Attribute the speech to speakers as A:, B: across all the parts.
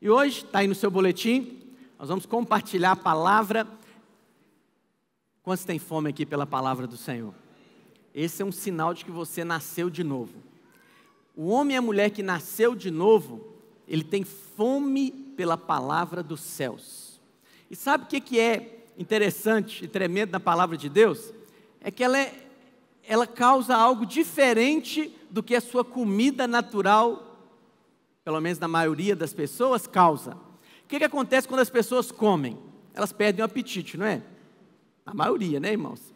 A: E hoje, está aí no seu boletim, nós vamos compartilhar a palavra. Quantos têm fome aqui pela palavra do Senhor? Esse é um sinal de que você nasceu de novo. O homem e a mulher que nasceu de novo, ele tem fome pela palavra dos céus. E sabe o que é interessante e tremendo na palavra de Deus? É que ela causa algo diferente do que a sua comida natural, pelo menos na maioria das pessoas, causa. O que acontece quando as pessoas comem? Elas perdem o apetite, não é? A maioria, né, irmãos?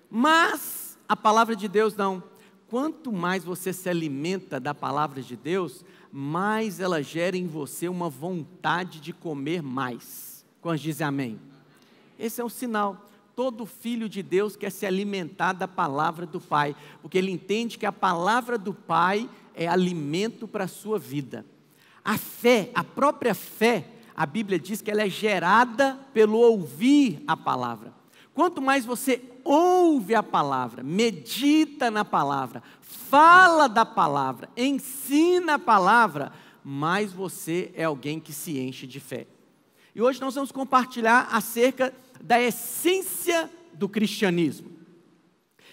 A: Mas a palavra de Deus não. Quanto mais você se alimenta da palavra de Deus, mais ela gera em você uma vontade de comer mais. Quantos dizem amém? Esse é um sinal. Todo filho de Deus quer se alimentar da palavra do Pai, porque ele entende que a palavra do Pai é alimento para a sua vida. A fé, a própria fé, a Bíblia diz que ela é gerada pelo ouvir a palavra. Quanto mais você ouve a palavra, medita na palavra, fala da palavra, ensina a palavra, mais você é alguém que se enche de fé. E hoje nós vamos compartilhar acerca da essência do cristianismo.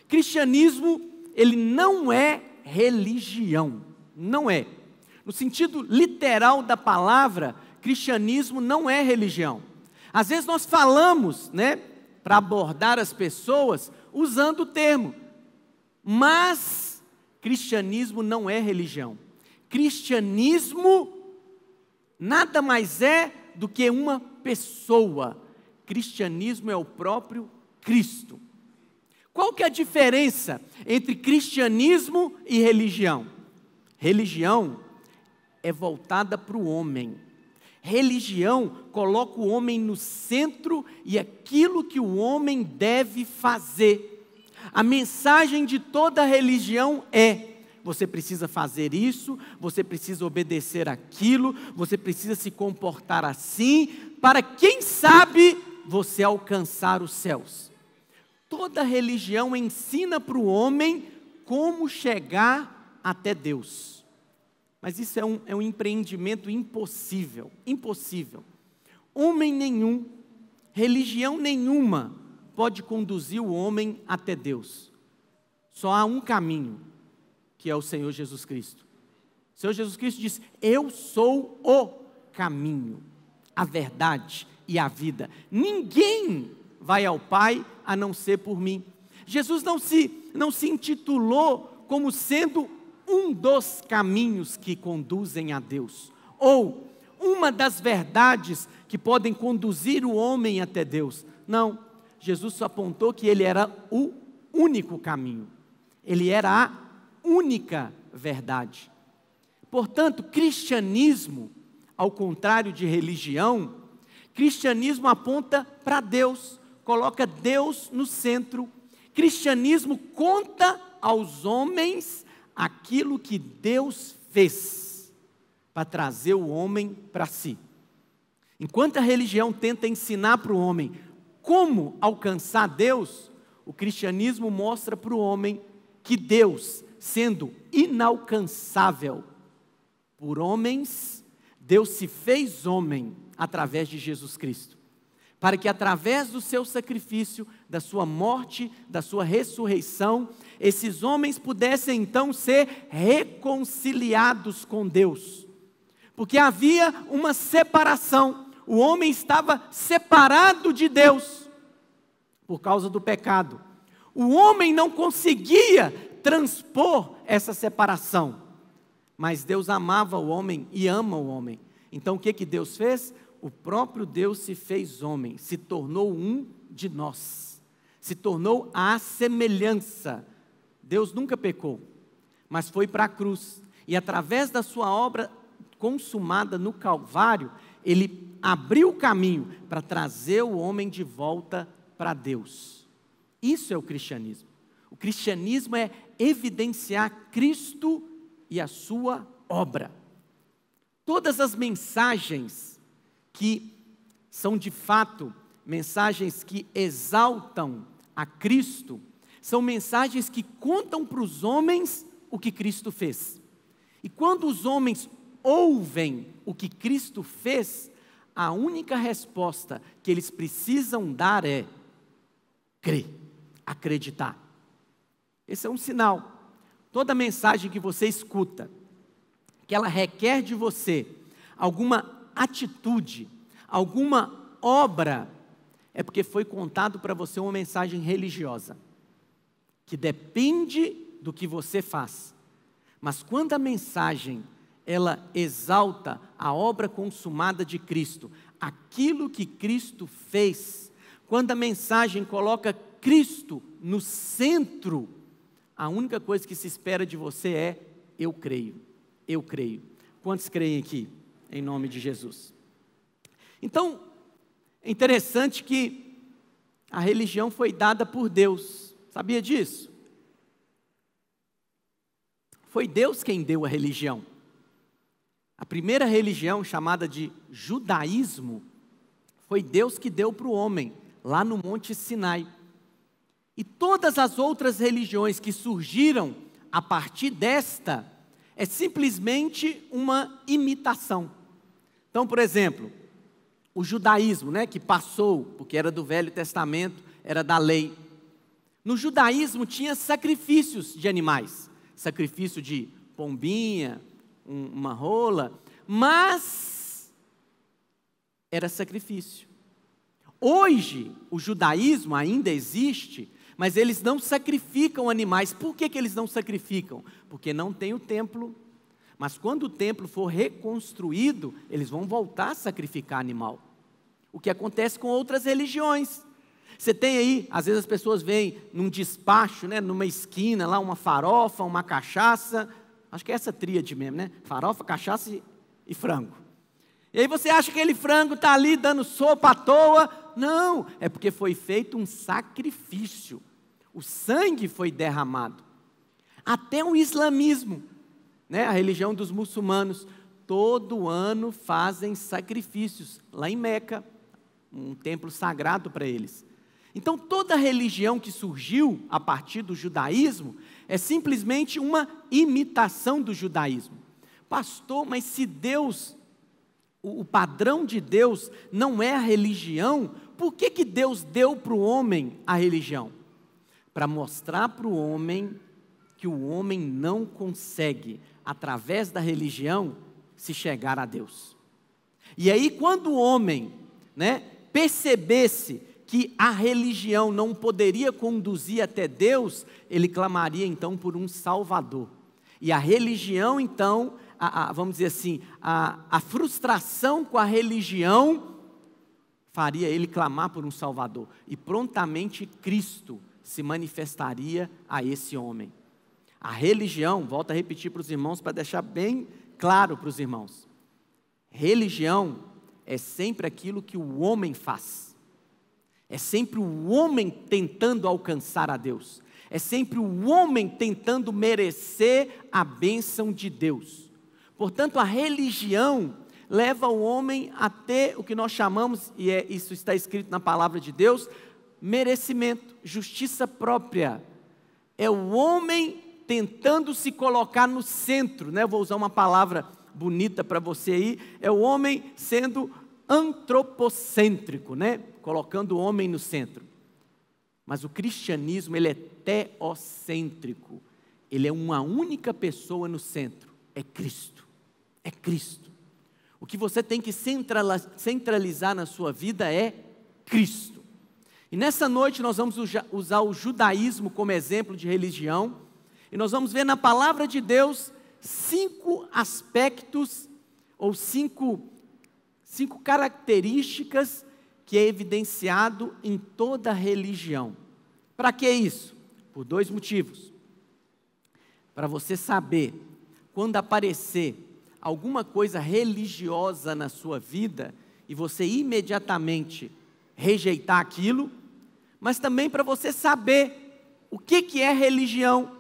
A: Cristianismo, ele não é religião, não é. No sentido literal da palavra, cristianismo não é religião. Às vezes nós falamos, né, para abordar as pessoas, usando o termo. Mas cristianismo não é religião. Cristianismo nada mais é do que uma pessoa. Cristianismo é o próprio Cristo. Qual que é a diferença entre cristianismo e religião? Religião é voltada para o homem. Religião coloca o homem no centro e aquilo que o homem deve fazer. A mensagem de toda religião é: você precisa fazer isso, você precisa obedecer aquilo, você precisa se comportar assim, para quem sabe você alcançar os céus. Toda religião ensina para o homem como chegar até Deus. Mas isso é um empreendimento impossível, impossível. Homem nenhum, religião nenhuma pode conduzir o homem até Deus. Só há um caminho, que é o Senhor Jesus Cristo. O Senhor Jesus Cristo disse: eu sou o caminho, a verdade e a vida. Ninguém vai ao Pai a não ser por mim. Jesus não se intitulou como sendo um dos caminhos que conduzem a Deus, ou uma das verdades que podem conduzir o homem até Deus. Não, Jesus só apontou que ele era o único caminho, ele era a única verdade. Portanto, cristianismo, ao contrário de religião, cristianismo aponta para Deus, coloca Deus no centro. Cristianismo conta aos homens aquilo que Deus fez para trazer o homem para si. Enquanto a religião tenta ensinar para o homem como alcançar Deus, o cristianismo mostra para o homem que Deus, sendo inalcançável por homens, Deus se fez homem através de Jesus Cristo, para que através do seu sacrifício, da sua morte, da sua ressurreição, esses homens pudessem então ser reconciliados com Deus, porque havia uma separação, o homem estava separado de Deus, por causa do pecado. O homem não conseguia transpor essa separação, mas Deus amava o homem e ama o homem. Então o que Deus fez? O próprio Deus se fez homem, se tornou um de nós, se tornou a semelhança. Deus nunca pecou, mas foi para a cruz, e através da sua obra consumada no Calvário, ele abriu o caminho para trazer o homem de volta para Deus. Isso é o cristianismo. O cristianismo é evidenciar Cristo e a sua obra. Todas as mensagens que são de fato mensagens que exaltam a Cristo, são mensagens que contam para os homens o que Cristo fez. E quando os homens ouvem o que Cristo fez, a única resposta que eles precisam dar é crer, acreditar. Esse é um sinal. Toda mensagem que você escuta, que ela requer de você alguma atitude, alguma obra, é porque foi contado para você uma mensagem religiosa, que depende do que você faz. Mas quando a mensagem, ela exalta a obra consumada de Cristo, aquilo que Cristo fez, quando a mensagem coloca Cristo no centro, a única coisa que se espera de você é: eu creio, eu creio. Quantos creem aqui? Em nome de Jesus. Então, é interessante que a religião foi dada por Deus, sabia disso? Foi Deus quem deu a religião. A primeira religião, chamada de judaísmo, foi Deus que deu para o homem, lá no Monte Sinai. E todas as outras religiões que surgiram a partir desta, é simplesmente uma imitação. Então, por exemplo, o judaísmo, que passou, porque era do Velho Testamento, era da lei. No judaísmo tinha sacrifícios de animais, sacrifício de pombinha, uma rola, mas era sacrifício. Hoje, o judaísmo ainda existe, mas eles não sacrificam animais. Por que eles não sacrificam? Porque não tem o templo. Mas quando o templo for reconstruído, eles vão voltar a sacrificar animal. O que acontece com outras religiões. Você tem aí, às vezes as pessoas veem num despacho, numa esquina, lá uma farofa, uma cachaça. Acho que é essa tríade mesmo, farofa, cachaça e frango. E aí você acha que aquele frango está ali dando sopa à toa? Não, é porque foi feito um sacrifício. O sangue foi derramado. Até o islamismo, a religião dos muçulmanos, todo ano fazem sacrifícios, lá em Meca, um templo sagrado para eles. Então toda religião que surgiu a partir do judaísmo, é simplesmente uma imitação do judaísmo. Pastor, mas se Deus, o padrão de Deus não é a religião, por que Deus deu para o homem a religião? Para mostrar para o homem que o homem não consegue, através da religião, se chegar a Deus. E aí quando o homem, percebesse que a religião não poderia conduzir até Deus, ele clamaria então por um Salvador. E a religião então, vamos dizer assim, a frustração com a religião faria ele clamar por um Salvador. E prontamente Cristo se manifestaria a esse homem. A religião, volto a repetir para os irmãos, para deixar bem claro para os irmãos. Religião é sempre aquilo que o homem faz. É sempre o homem tentando alcançar a Deus. É sempre o homem tentando merecer a bênção de Deus. Portanto, a religião leva o homem a ter o que nós chamamos, e isso está escrito na palavra de Deus, merecimento, justiça própria. É o homem tentando se colocar no centro, Vou usar uma palavra bonita para você aí, é o homem sendo antropocêntrico, colocando o homem no centro. Mas o cristianismo, ele é teocêntrico. Ele é uma única pessoa no centro, é Cristo. É Cristo. O que você tem que centralizar na sua vida é Cristo. E nessa noite nós vamos usar o judaísmo como exemplo de religião, e nós vamos ver na palavra de Deus 5 aspectos, ou 5 características que é evidenciado em toda religião. Para que isso? Por 2 motivos. Para você saber, quando aparecer alguma coisa religiosa na sua vida, e você imediatamente rejeitar aquilo, mas também para você saber o que é religião.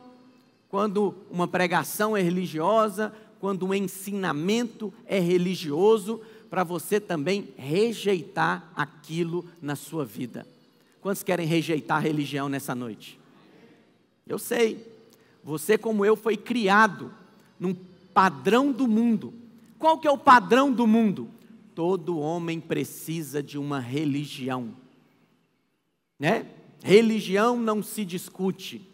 A: Quando uma pregação é religiosa, quando um ensinamento é religioso, para você também rejeitar aquilo na sua vida. Quantos querem rejeitar a religião nessa noite? Eu sei, você como eu foi criado num padrão do mundo, Qual que é o padrão do mundo? Todo homem precisa de uma religião, né? Religião não se discute.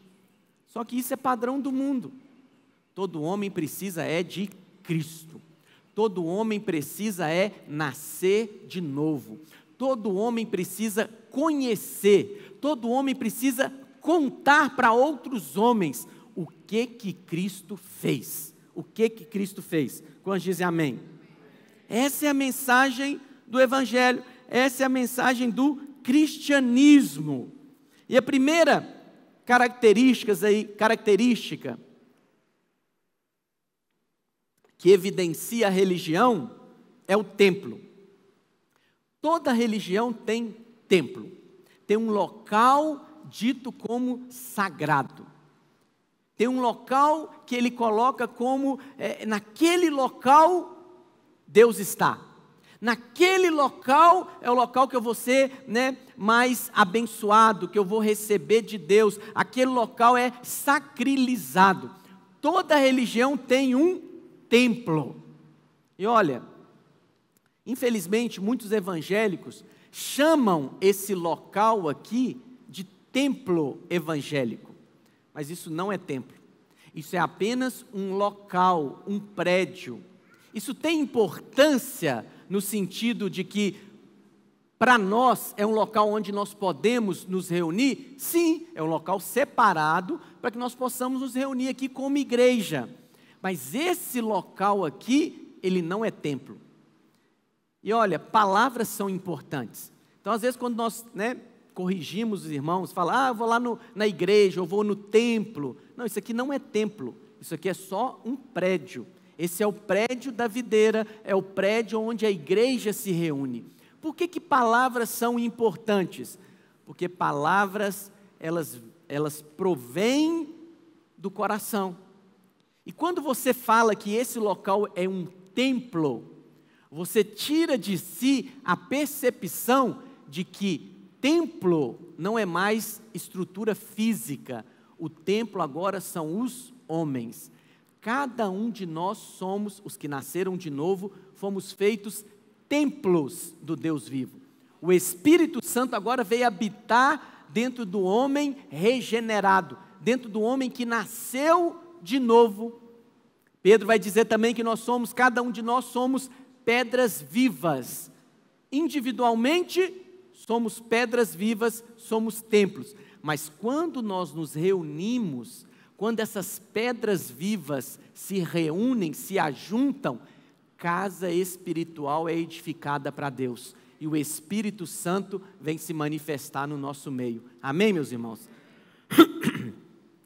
A: Só que isso é padrão do mundo. Todo homem precisa de Cristo. Todo homem precisa nascer de novo. Todo homem precisa conhecer. Todo homem precisa contar para outros homens o que Cristo fez. O que Cristo fez? Quantos dizem amém? Essa é a mensagem do Evangelho. Essa é a mensagem do cristianismo. E a primeira característica que evidencia a religião é o templo. Toda religião tem templo. Tem um local dito como sagrado. Tem um local que ele coloca como, naquele local Deus está. Naquele local é o local que eu vou ser mais abençoado, que eu vou receber de Deus. Aquele local é sacralizado. Toda religião tem um templo. E olha, infelizmente muitos evangélicos chamam esse local aqui de templo evangélico. Mas isso não é templo. Isso é apenas um local, um prédio. Isso tem importância no sentido de que, para nós, é um local onde nós podemos nos reunir? Sim, é um local separado para que nós possamos nos reunir aqui como igreja. Mas esse local aqui, ele não é templo. E olha, palavras são importantes. Então, às vezes, quando nós corrigimos os irmãos, fala, eu vou lá na igreja, eu vou no templo. Não, isso aqui não é templo, isso aqui é só um prédio. Esse é o prédio da videira, é o prédio onde a igreja se reúne. Por que palavras são importantes? Porque palavras, elas provêm do coração. E quando você fala que esse local é um templo, você tira de si a percepção de que templo não é mais estrutura física. O templo agora são os homens. Cada um de nós somos, os que nasceram de novo, fomos feitos templos do Deus vivo. O Espírito Santo agora veio habitar dentro do homem regenerado, dentro do homem que nasceu de novo. Pedro vai dizer também que cada um de nós somos pedras vivas. Individualmente, somos pedras vivas, somos templos. Mas quando nós nos reunimos, quando essas pedras vivas se reúnem, se ajuntam, casa espiritual é edificada para Deus. E o Espírito Santo vem se manifestar no nosso meio. Amém, meus irmãos?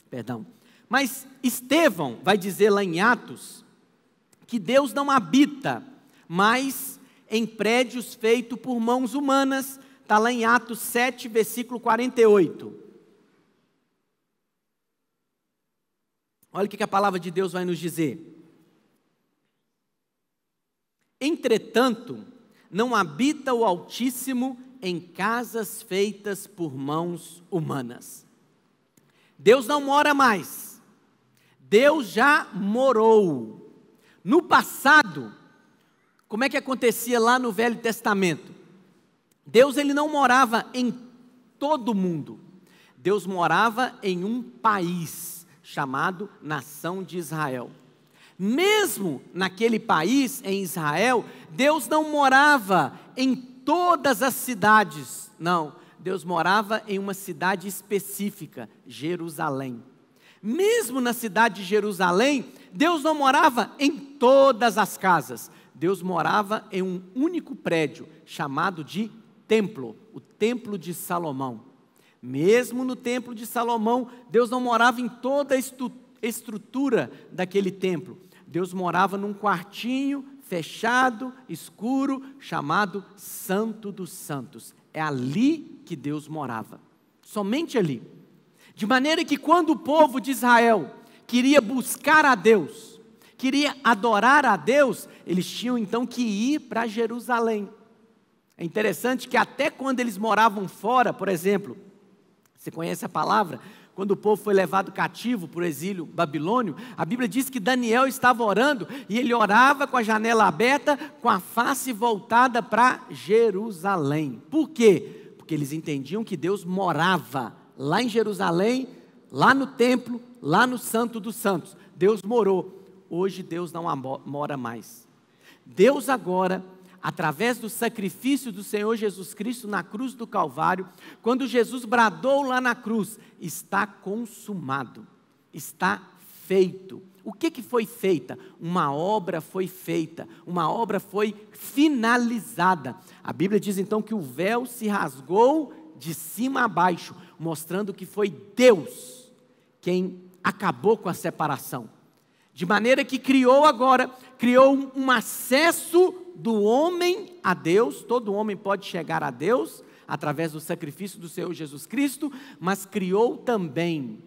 A: Perdão. Mas Estevão vai dizer lá em Atos, que Deus não habita mais em prédios feitos por mãos humanas. Está lá em Atos 7, versículo 48. Olha o que a palavra de Deus vai nos dizer. Entretanto, não habita o Altíssimo em casas feitas por mãos humanas. Deus não mora mais. Deus já morou. No passado, como é que acontecia lá no Velho Testamento? Deus ele não morava em todo mundo. Deus morava em um país chamado Nação de Israel. Mesmo naquele país, em Israel, Deus não morava em todas as cidades, não. Deus morava em uma cidade específica, Jerusalém. Mesmo na cidade de Jerusalém, Deus não morava em todas as casas. Deus morava em um único prédio, chamado de templo, o Templo de Salomão. Mesmo no Templo de Salomão, Deus não morava em toda a estrutura daquele templo. Deus morava num quartinho fechado, escuro, chamado Santo dos Santos. É ali que Deus morava, somente ali. De maneira que quando o povo de Israel queria buscar a Deus, queria adorar a Deus, eles tinham então que ir para Jerusalém. É interessante que até quando eles moravam fora, por exemplo, você conhece a palavra? quando o povo foi levado cativo para o exílio babilônio, a Bíblia diz que Daniel estava orando, e ele orava com a janela aberta, com a face voltada para Jerusalém. Por quê? Porque eles entendiam que Deus morava lá em Jerusalém, lá no templo, lá no Santo dos Santos. Deus morou. Hoje Deus não mora mais. Deus agora, através do sacrifício do Senhor Jesus Cristo na cruz do Calvário, quando Jesus bradou lá na cruz, está consumado, está feito. O que foi feita? Uma obra foi feita, uma obra foi finalizada. A Bíblia diz então que o véu se rasgou de cima a baixo, mostrando que foi Deus quem acabou com a separação. De maneira que criou um acesso do homem a Deus. Todo homem pode chegar a Deus através do sacrifício do Senhor Jesus Cristo, mas criou também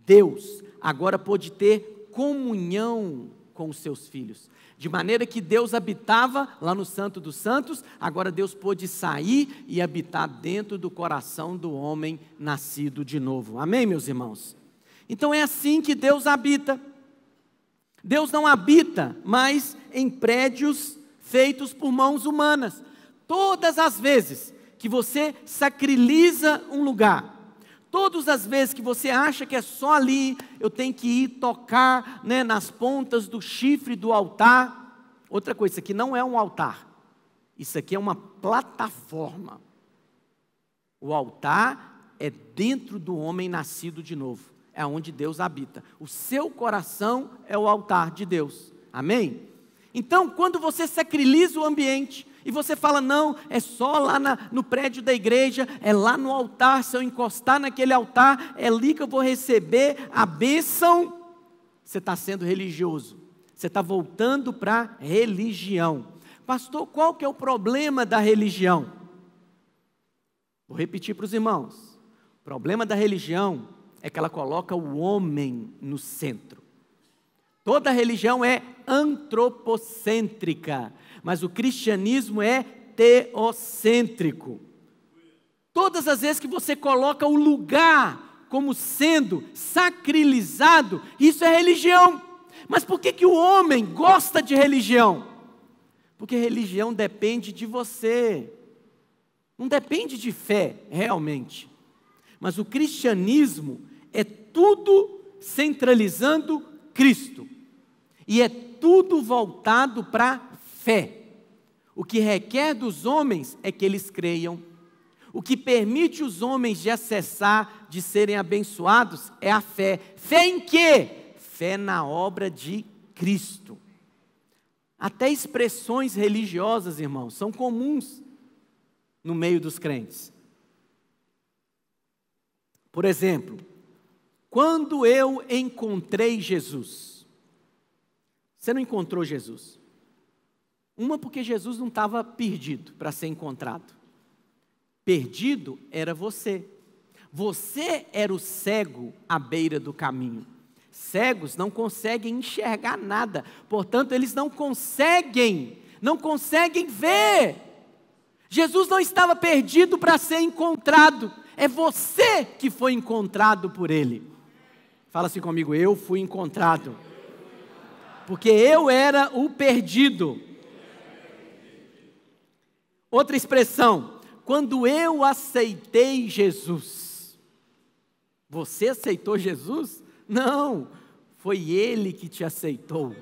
A: Deus, agora pôde ter comunhão com os seus filhos. De maneira que Deus habitava lá no Santo dos Santos, agora Deus pôde sair e habitar dentro do coração do homem nascido de novo. Amém, meus irmãos? Então é assim que Deus habita. Deus não habita mais em prédios feitos por mãos humanas. Todas as vezes que você sacriliza um lugar, todas as vezes que você acha que é só ali, eu tenho que ir tocar, né, nas pontas do chifre do altar. Outra coisa, isso aqui não é um altar, isso aqui é uma plataforma. O altar é dentro do homem nascido de novo. É onde Deus habita. O seu coração é o altar de Deus. Amém? Então, quando você sacriliza o ambiente, e você fala, não, é só lá no prédio da igreja, é lá no altar, se eu encostar naquele altar, é ali que eu vou receber a bênção. Você está sendo religioso. Você está voltando para a religião. Pastor, qual que é o problema da religião? Vou repetir para os irmãos. O problema da religião é que ela coloca o homem no centro. Toda religião é antropocêntrica, mas o cristianismo é teocêntrico. Todas as vezes que você coloca o lugar como sendo sacralizado, isso é religião. Mas por que o homem gosta de religião? Porque religião depende de você, não depende de fé, realmente. Mas o cristianismo é tudo centralizando Cristo. E é tudo voltado para a fé. O que requer dos homens é que eles creiam. O que permite os homens de acessar, de serem abençoados, é a fé. Fé em quê? Fé na obra de Cristo. Até expressões religiosas, irmãos, são comuns no meio dos crentes. Por exemplo, quando eu encontrei Jesus, você não encontrou Jesus. Uma, porque Jesus não estava perdido para ser encontrado. Perdido era você. Você era o cego à beira do caminho. Cegos não conseguem enxergar nada, portanto, eles não conseguem ver. Jesus não estava perdido para ser encontrado. É você que foi encontrado por Ele. Fala assim comigo, eu fui encontrado. Porque eu era o perdido. Outra expressão, quando eu aceitei Jesus. Você aceitou Jesus? Não, foi Ele que te aceitou.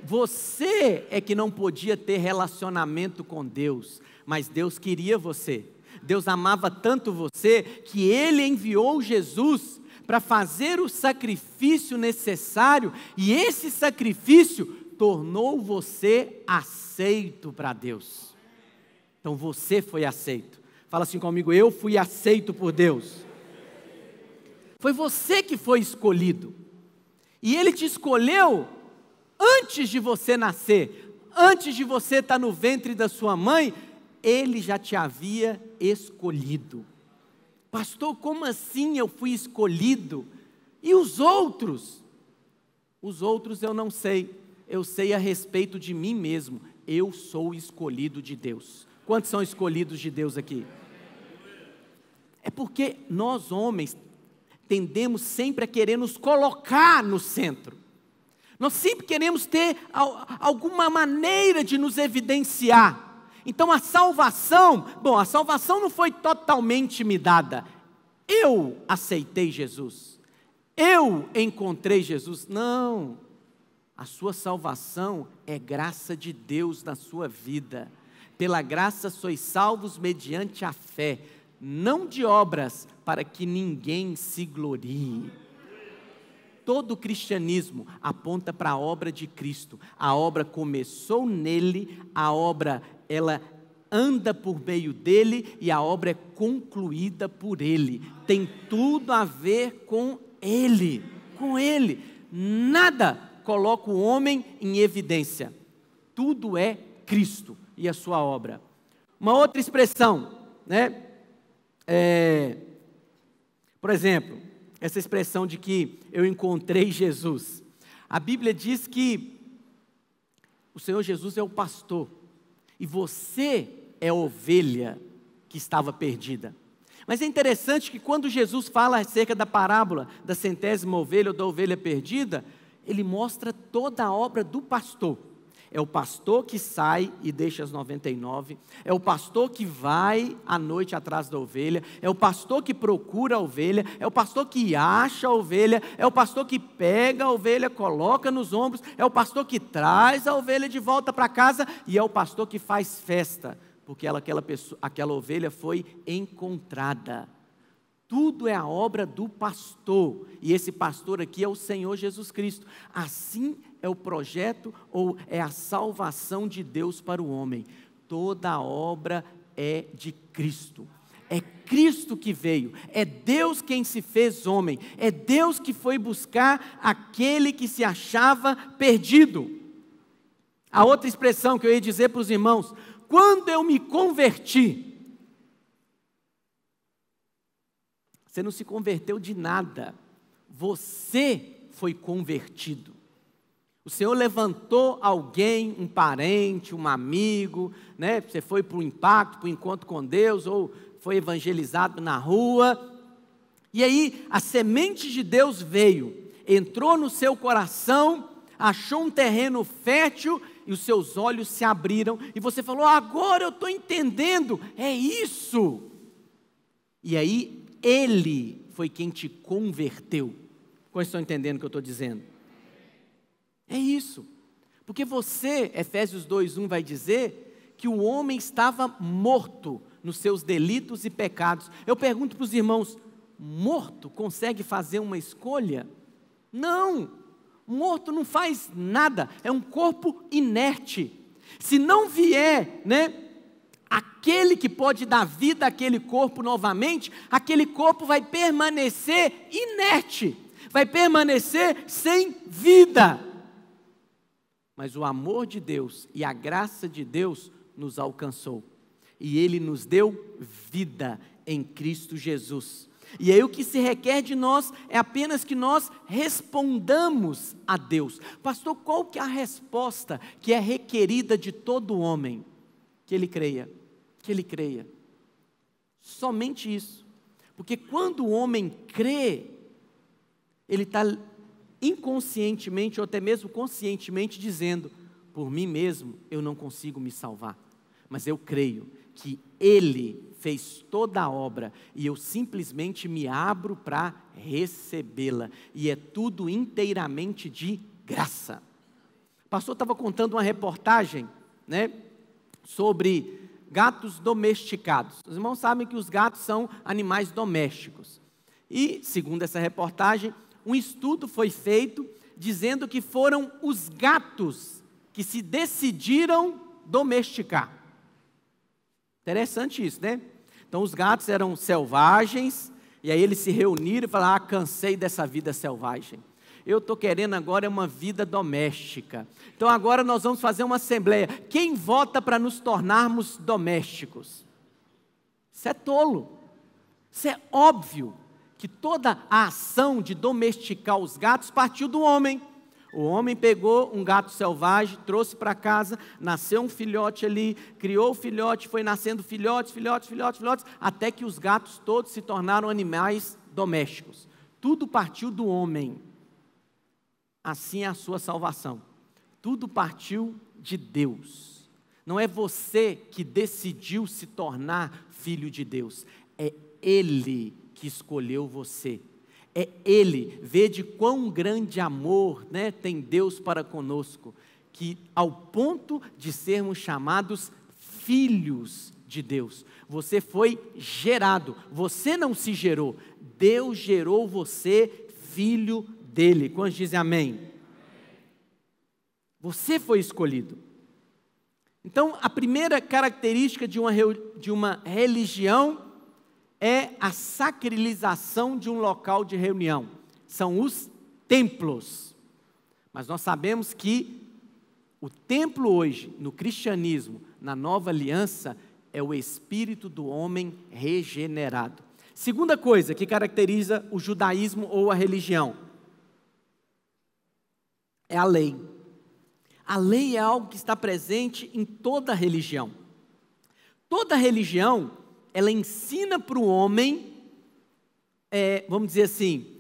A: Você é que não podia ter relacionamento com Deus, mas Deus queria você. Deus amava tanto você que Ele enviou Jesus para fazer o sacrifício necessário, e esse sacrifício tornou você aceito para Deus. Então você foi aceito. Fala assim comigo, eu fui aceito por Deus. Foi você que foi escolhido. E Ele te escolheu antes de você nascer, antes de você estar no ventre da sua mãe, Ele já te havia escolhido. Pastor, como assim eu fui escolhido? E os outros? Os outros eu não sei. Eu sei a respeito de mim mesmo. Eu sou escolhido de Deus. Quantos são escolhidos de Deus aqui? É porque nós homens tendemos sempre a querer nos colocar no centro. Nós sempre queremos ter alguma maneira de nos evidenciar. Então a salvação não foi totalmente me dada. Eu aceitei Jesus. Eu encontrei Jesus. Não. A sua salvação é graça de Deus na sua vida. Pela graça sois salvos mediante a fé, não de obras, para que ninguém se glorie. Todo o cristianismo aponta para a obra de Cristo. A obra começou nele, a obra ela anda por meio dele e a obra é concluída por ele. Tem tudo a ver com ele, com ele. Nada coloca o homem em evidência. Tudo é Cristo e a sua obra. Uma outra expressão, né? Por exemplo, essa expressão de que eu encontrei Jesus. A Bíblia diz que o Senhor Jesus é o pastor e você é a ovelha que estava perdida. Mas é interessante que quando Jesus fala acerca da parábola da centésima ovelha ou da ovelha perdida, ele mostra toda a obra do pastor. É o pastor que sai e deixa as 99, é o pastor que vai à noite atrás da ovelha, é o pastor que procura a ovelha, é o pastor que acha a ovelha, é o pastor que pega a ovelha, coloca nos ombros, é o pastor que traz a ovelha de volta para casa e é o pastor que faz festa, porque aquela ovelha foi encontrada. Tudo é a obra do pastor, e esse pastor aqui é o Senhor Jesus Cristo. Assim é o projeto, ou é a salvação de Deus para o homem. Toda a obra é de Cristo. É Cristo que veio, é Deus quem se fez homem, é Deus que foi buscar aquele que se achava perdido. A outra expressão que eu ia dizer para os irmãos, quando eu me converti, você não se converteu de nada, você foi convertido. O Senhor levantou alguém, um parente, um amigo, né? Você foi para o impacto, para o encontro com Deus, ou foi evangelizado na rua, e aí a semente de Deus veio, entrou no seu coração, achou um terreno fértil, e os seus olhos se abriram, e você falou, agora eu estou entendendo, é isso. E aí, Ele foi quem te converteu. Como estão entendendo o que eu estou dizendo? É isso. Porque você, Efésios 2:1 vai dizer que o homem estava morto nos seus delitos e pecados. Eu pergunto para os irmãos, morto consegue fazer uma escolha? Não, morto não faz nada, é um corpo inerte. Se não vier, né, aquele que pode dar vida àquele corpo novamente, aquele corpo vai permanecer inerte, vai permanecer sem vida. Mas o amor de Deus e a graça de Deus nos alcançou. E Ele nos deu vida em Cristo Jesus. E aí o que se requer de nós é apenas que nós respondamos a Deus. Pastor, qual que é a resposta que é requerida de todo homem? Que ele creia. Que ele creia. Somente isso. Porque quando o homem crê, ele está inconscientemente ou até mesmo conscientemente dizendo, por mim mesmo eu não consigo me salvar, mas eu creio que Ele fez toda a obra e eu simplesmente me abro para recebê-la, e é tudo inteiramente de graça. O pastor estava contando uma reportagem, né, sobre gatos domesticados. Os irmãos sabem que os gatos são animais domésticos, e segundo essa reportagem, um estudo foi feito dizendo que foram os gatos que se decidiram domesticar. Interessante isso, né? Então os gatos eram selvagens, e aí eles se reuniram e falaram, cansei dessa vida selvagem. Eu estou querendo agora uma vida doméstica. Então agora nós vamos fazer uma assembleia. Quem vota para nos tornarmos domésticos? Isso é tolo. Isso é óbvio. Que toda a ação de domesticar os gatos partiu do homem. O homem pegou um gato selvagem, trouxe para casa, nasceu um filhote ali, criou o filhote, foi nascendo filhotes, até que os gatos todos se tornaram animais domésticos. tudo partiu do homem, assim é a sua salvação. Tudo partiu de Deus. Não é você que decidiu se tornar filho de Deus, é Ele que escolheu você. É Ele, vede quão grande amor, né, tem Deus para conosco, que ao ponto de sermos chamados filhos de Deus. Você foi gerado, você não se gerou, Deus gerou você filho dele. Quantos dizem amém? Você foi escolhido. Então, a primeira característica de uma religião é a sacralização de um local de reunião. São os templos. Mas nós sabemos que o templo hoje, no cristianismo, na nova aliança, é o espírito do homem regenerado. Segunda coisa que caracteriza o judaísmo ou a religião é a lei. A lei é algo que está presente em toda religião. Toda religião, ela ensina para o homem, vamos dizer assim,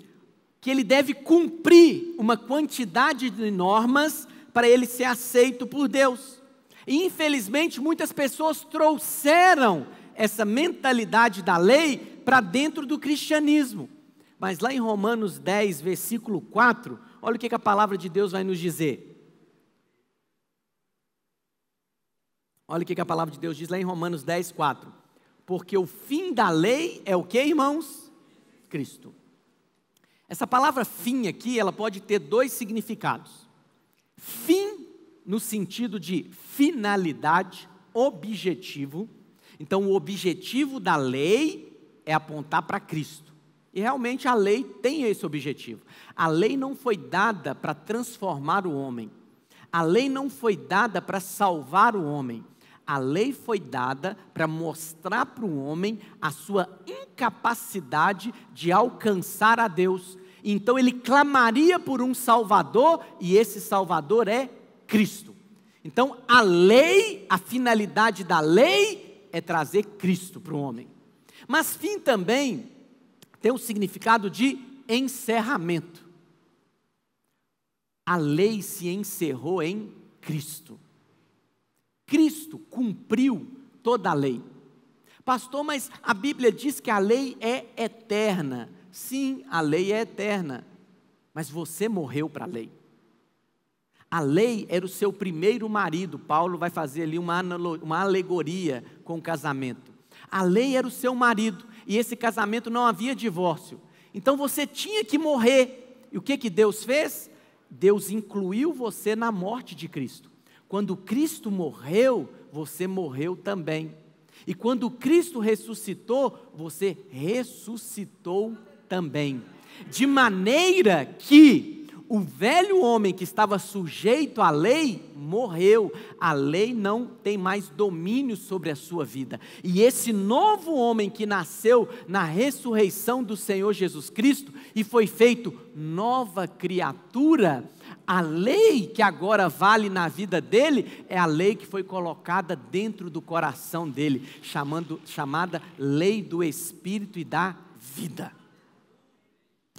A: que ele deve cumprir uma quantidade de normas para ele ser aceito por Deus. E infelizmente muitas pessoas trouxeram essa mentalidade da lei para dentro do cristianismo. Mas lá em Romanos 10, versículo 4, olha o que a palavra de Deus vai nos dizer. Olha o que a palavra de Deus diz lá em Romanos 10, 4. Porque o fim da lei é o que, irmãos? Cristo. Essa palavra fim aqui, ela pode ter dois significados. Fim no sentido de finalidade, objetivo. Então, o objetivo da lei é apontar para Cristo. E realmente a lei tem esse objetivo. A lei não foi dada para transformar o homem. A lei não foi dada para salvar o homem. A lei foi dada para mostrar para o homem a sua incapacidade de alcançar a Deus. Então ele clamaria por um Salvador, e esse Salvador é Cristo. Então a lei, a finalidade da lei é trazer Cristo para o homem. Mas fim também tem o significado de encerramento. A lei se encerrou em Cristo. Cristo cumpriu toda a lei. Pastor, mas a Bíblia diz que a lei é eterna. Sim, a lei é eterna, mas você morreu para a lei. A lei era o seu primeiro marido. Paulo vai fazer ali uma alegoria com o casamento. A lei era o seu marido, e esse casamento não havia divórcio. Então você tinha que morrer. E o que Deus fez? Deus incluiu você na morte de Cristo. Quando Cristo morreu, você morreu também. E quando Cristo ressuscitou, você ressuscitou também. De maneira que o velho homem que estava sujeito à lei, morreu. A lei não tem mais domínio sobre a sua vida. E esse novo homem que nasceu na ressurreição do Senhor Jesus Cristo e foi feito nova criatura, a lei que agora vale na vida dele é a lei que foi colocada dentro do coração dele, chamada lei do Espírito e da vida.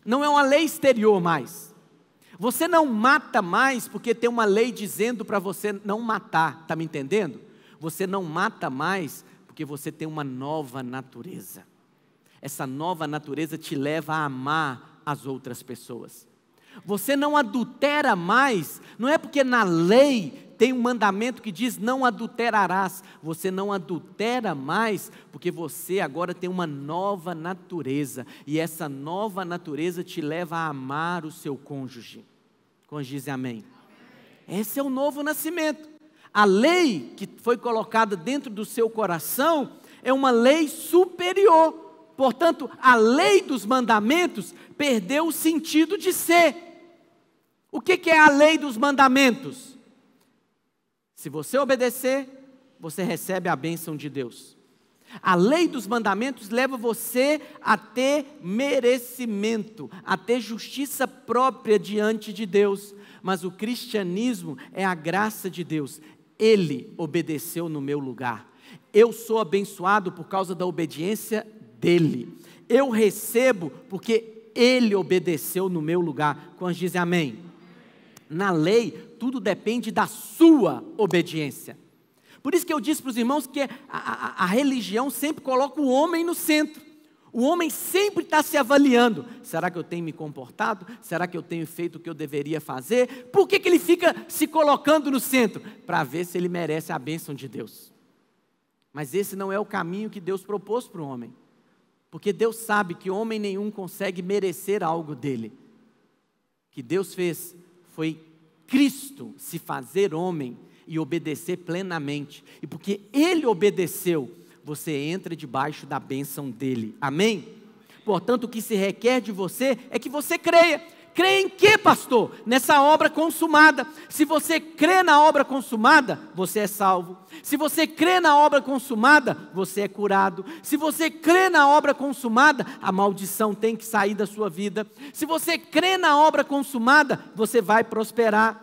A: Não é uma lei exterior mais. Você não mata mais porque tem uma lei dizendo para você não matar, está me entendendo? Você não mata mais porque você tem uma nova natureza. Essa nova natureza te leva a amar as outras pessoas. Você não adultera mais, não é porque na lei tem um mandamento que diz não adulterarás. Você não adultera mais porque você agora tem uma nova natureza. E essa nova natureza te leva a amar o seu cônjuge. Quando dizem amém? Esse é o novo nascimento. A lei que foi colocada dentro do seu coração é uma lei superior. Portanto, a lei dos mandamentos perdeu o sentido de ser. O que é a lei dos mandamentos? Se você obedecer, você recebe a bênção de Deus. A lei dos mandamentos leva você a ter merecimento, a ter justiça própria diante de Deus. Mas o cristianismo é a graça de Deus. Ele obedeceu no meu lugar. Eu sou abençoado por causa da obediência dele. Eu recebo porque Ele obedeceu no meu lugar. Quantos dizem amém? Na lei, tudo depende da sua obediência. Por isso que eu disse para os irmãos que a religião sempre coloca o homem no centro. O homem sempre está se avaliando. Será que eu tenho me comportado? Será que eu tenho feito o que eu deveria fazer? Por que ele fica se colocando no centro? Para ver se ele merece a bênção de Deus. Mas esse não é o caminho que Deus propôs para o homem. Porque Deus sabe que homem nenhum consegue merecer algo dele. O que Deus fez foi Cristo se fazer homem e obedecer plenamente. E porque Ele obedeceu, você entra debaixo da bênção dEle. Amém? Portanto, o que se requer de você é que você creia. Crê em quê, pastor? Nessa obra consumada. Se você crê na obra consumada, você é salvo. Se você crê na obra consumada, você é curado. Se você crê na obra consumada, a maldição tem que sair da sua vida. Se você crê na obra consumada, você vai prosperar.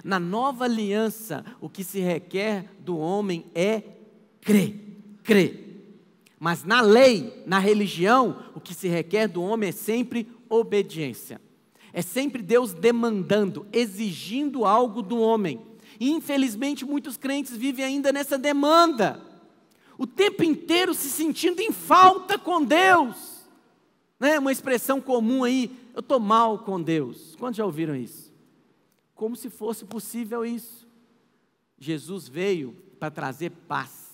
A: Na nova aliança, o que se requer do homem é crer. Mas na lei, na religião, o que se requer do homem é sempre obediência. É sempre Deus demandando, exigindo algo do homem. E infelizmente muitos crentes vivem ainda nessa demanda. O tempo inteiro se sentindo em falta com Deus. Né? Uma expressão comum aí, eu estou mal com Deus. Quantos já ouviram isso? Como se fosse possível isso. Jesus veio para trazer paz.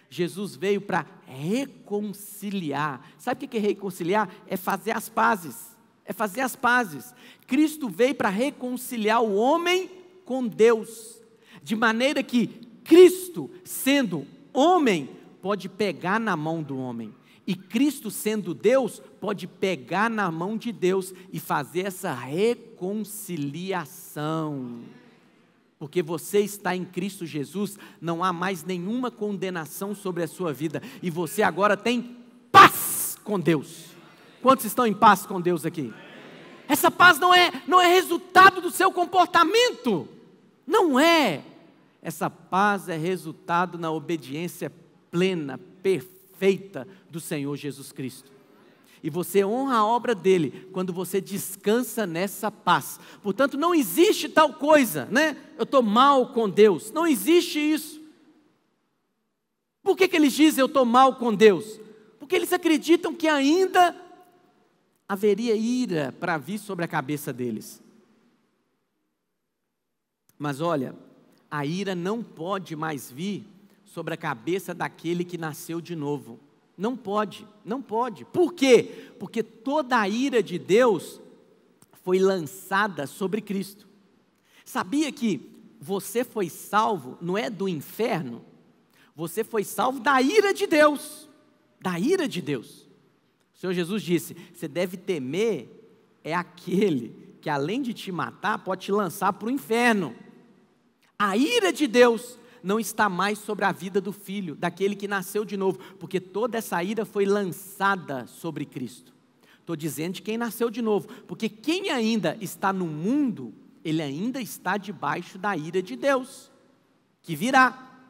A: Jesus veio para reconciliar. Sabe o que é reconciliar? É fazer as pazes. É fazer as pazes. Cristo veio para reconciliar o homem com Deus, de maneira que Cristo, sendo homem, pode pegar na mão do homem, e Cristo, sendo Deus, pode pegar na mão de Deus e fazer essa reconciliação. Porque você está em Cristo Jesus, não há mais nenhuma condenação sobre a sua vida, e você agora tem paz com Deus. Quantos estão em paz com Deus aqui? Essa paz não é resultado do seu comportamento. Não é. Essa paz é resultado na obediência plena, perfeita do Senhor Jesus Cristo. E você honra a obra dele quando você descansa nessa paz. Portanto, não existe tal coisa, né? Eu estou mal com Deus. Não existe isso. Por que eles dizem eu estou mal com Deus? Porque eles acreditam que ainda haveria ira para vir sobre a cabeça deles. Mas olha, a ira não pode mais vir sobre a cabeça daquele que nasceu de novo. Não pode, não pode. Por quê? Porque toda a ira de Deus foi lançada sobre Cristo. Sabia que você foi salvo, não é do inferno? Você foi salvo da ira de Deus. Da ira de Deus. O Senhor Jesus disse, você deve temer é aquele que além de te matar, pode te lançar para o inferno. A ira de Deus não está mais sobre a vida do filho, daquele que nasceu de novo, porque toda essa ira foi lançada sobre Cristo. Estou dizendo de quem nasceu de novo, porque quem ainda está no mundo, ele ainda está debaixo da ira de Deus, que virá.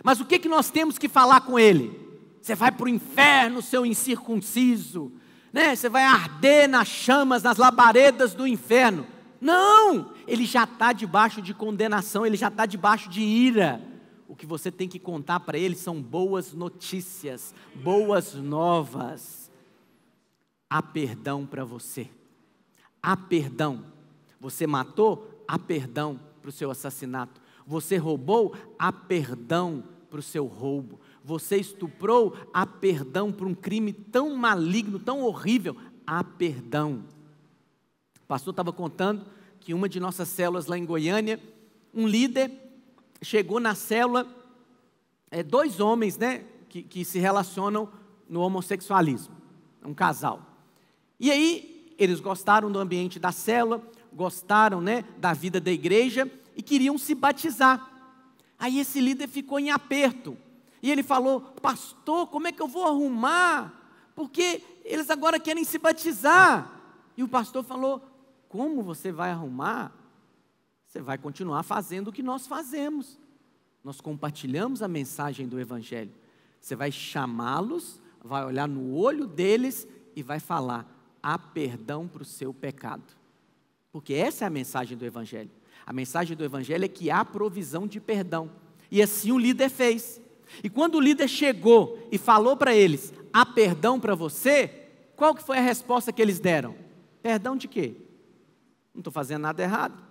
A: Mas o que nós temos que falar com ele? Você vai para o inferno, seu incircunciso, né? Você vai arder nas chamas, nas labaredas do inferno. Não, ele já está debaixo de condenação, ele já está debaixo de ira. O que você tem que contar para ele são boas notícias, boas novas. Há perdão para você, há perdão. Você matou? Há perdão para o seu assassinato. Você roubou? Há perdão para o seu roubo. Você estuprou? Há perdão para um crime tão maligno, tão horrível. Há perdão. O pastor estava contando que uma de nossas células lá em Goiânia, um líder chegou na célula, dois homens, né, que se relacionam no homossexualismo, um casal. E aí, eles gostaram do ambiente da célula, gostaram, né, da vida da igreja e queriam se batizar. Aí esse líder ficou em aperto. E ele falou, pastor, como é que eu vou arrumar? Porque eles agora querem se batizar. E o pastor falou, como você vai arrumar? Você vai continuar fazendo o que nós fazemos. Nós compartilhamos a mensagem do Evangelho. Você vai chamá-los, vai olhar no olho deles e vai falar, há perdão para o seu pecado. Porque essa é a mensagem do Evangelho. A mensagem do Evangelho é que há provisão de perdão. E assim o líder fez. E quando o líder chegou e falou para eles, há perdão para você, qual que foi a resposta que eles deram? Perdão de quê? Não estou fazendo nada errado.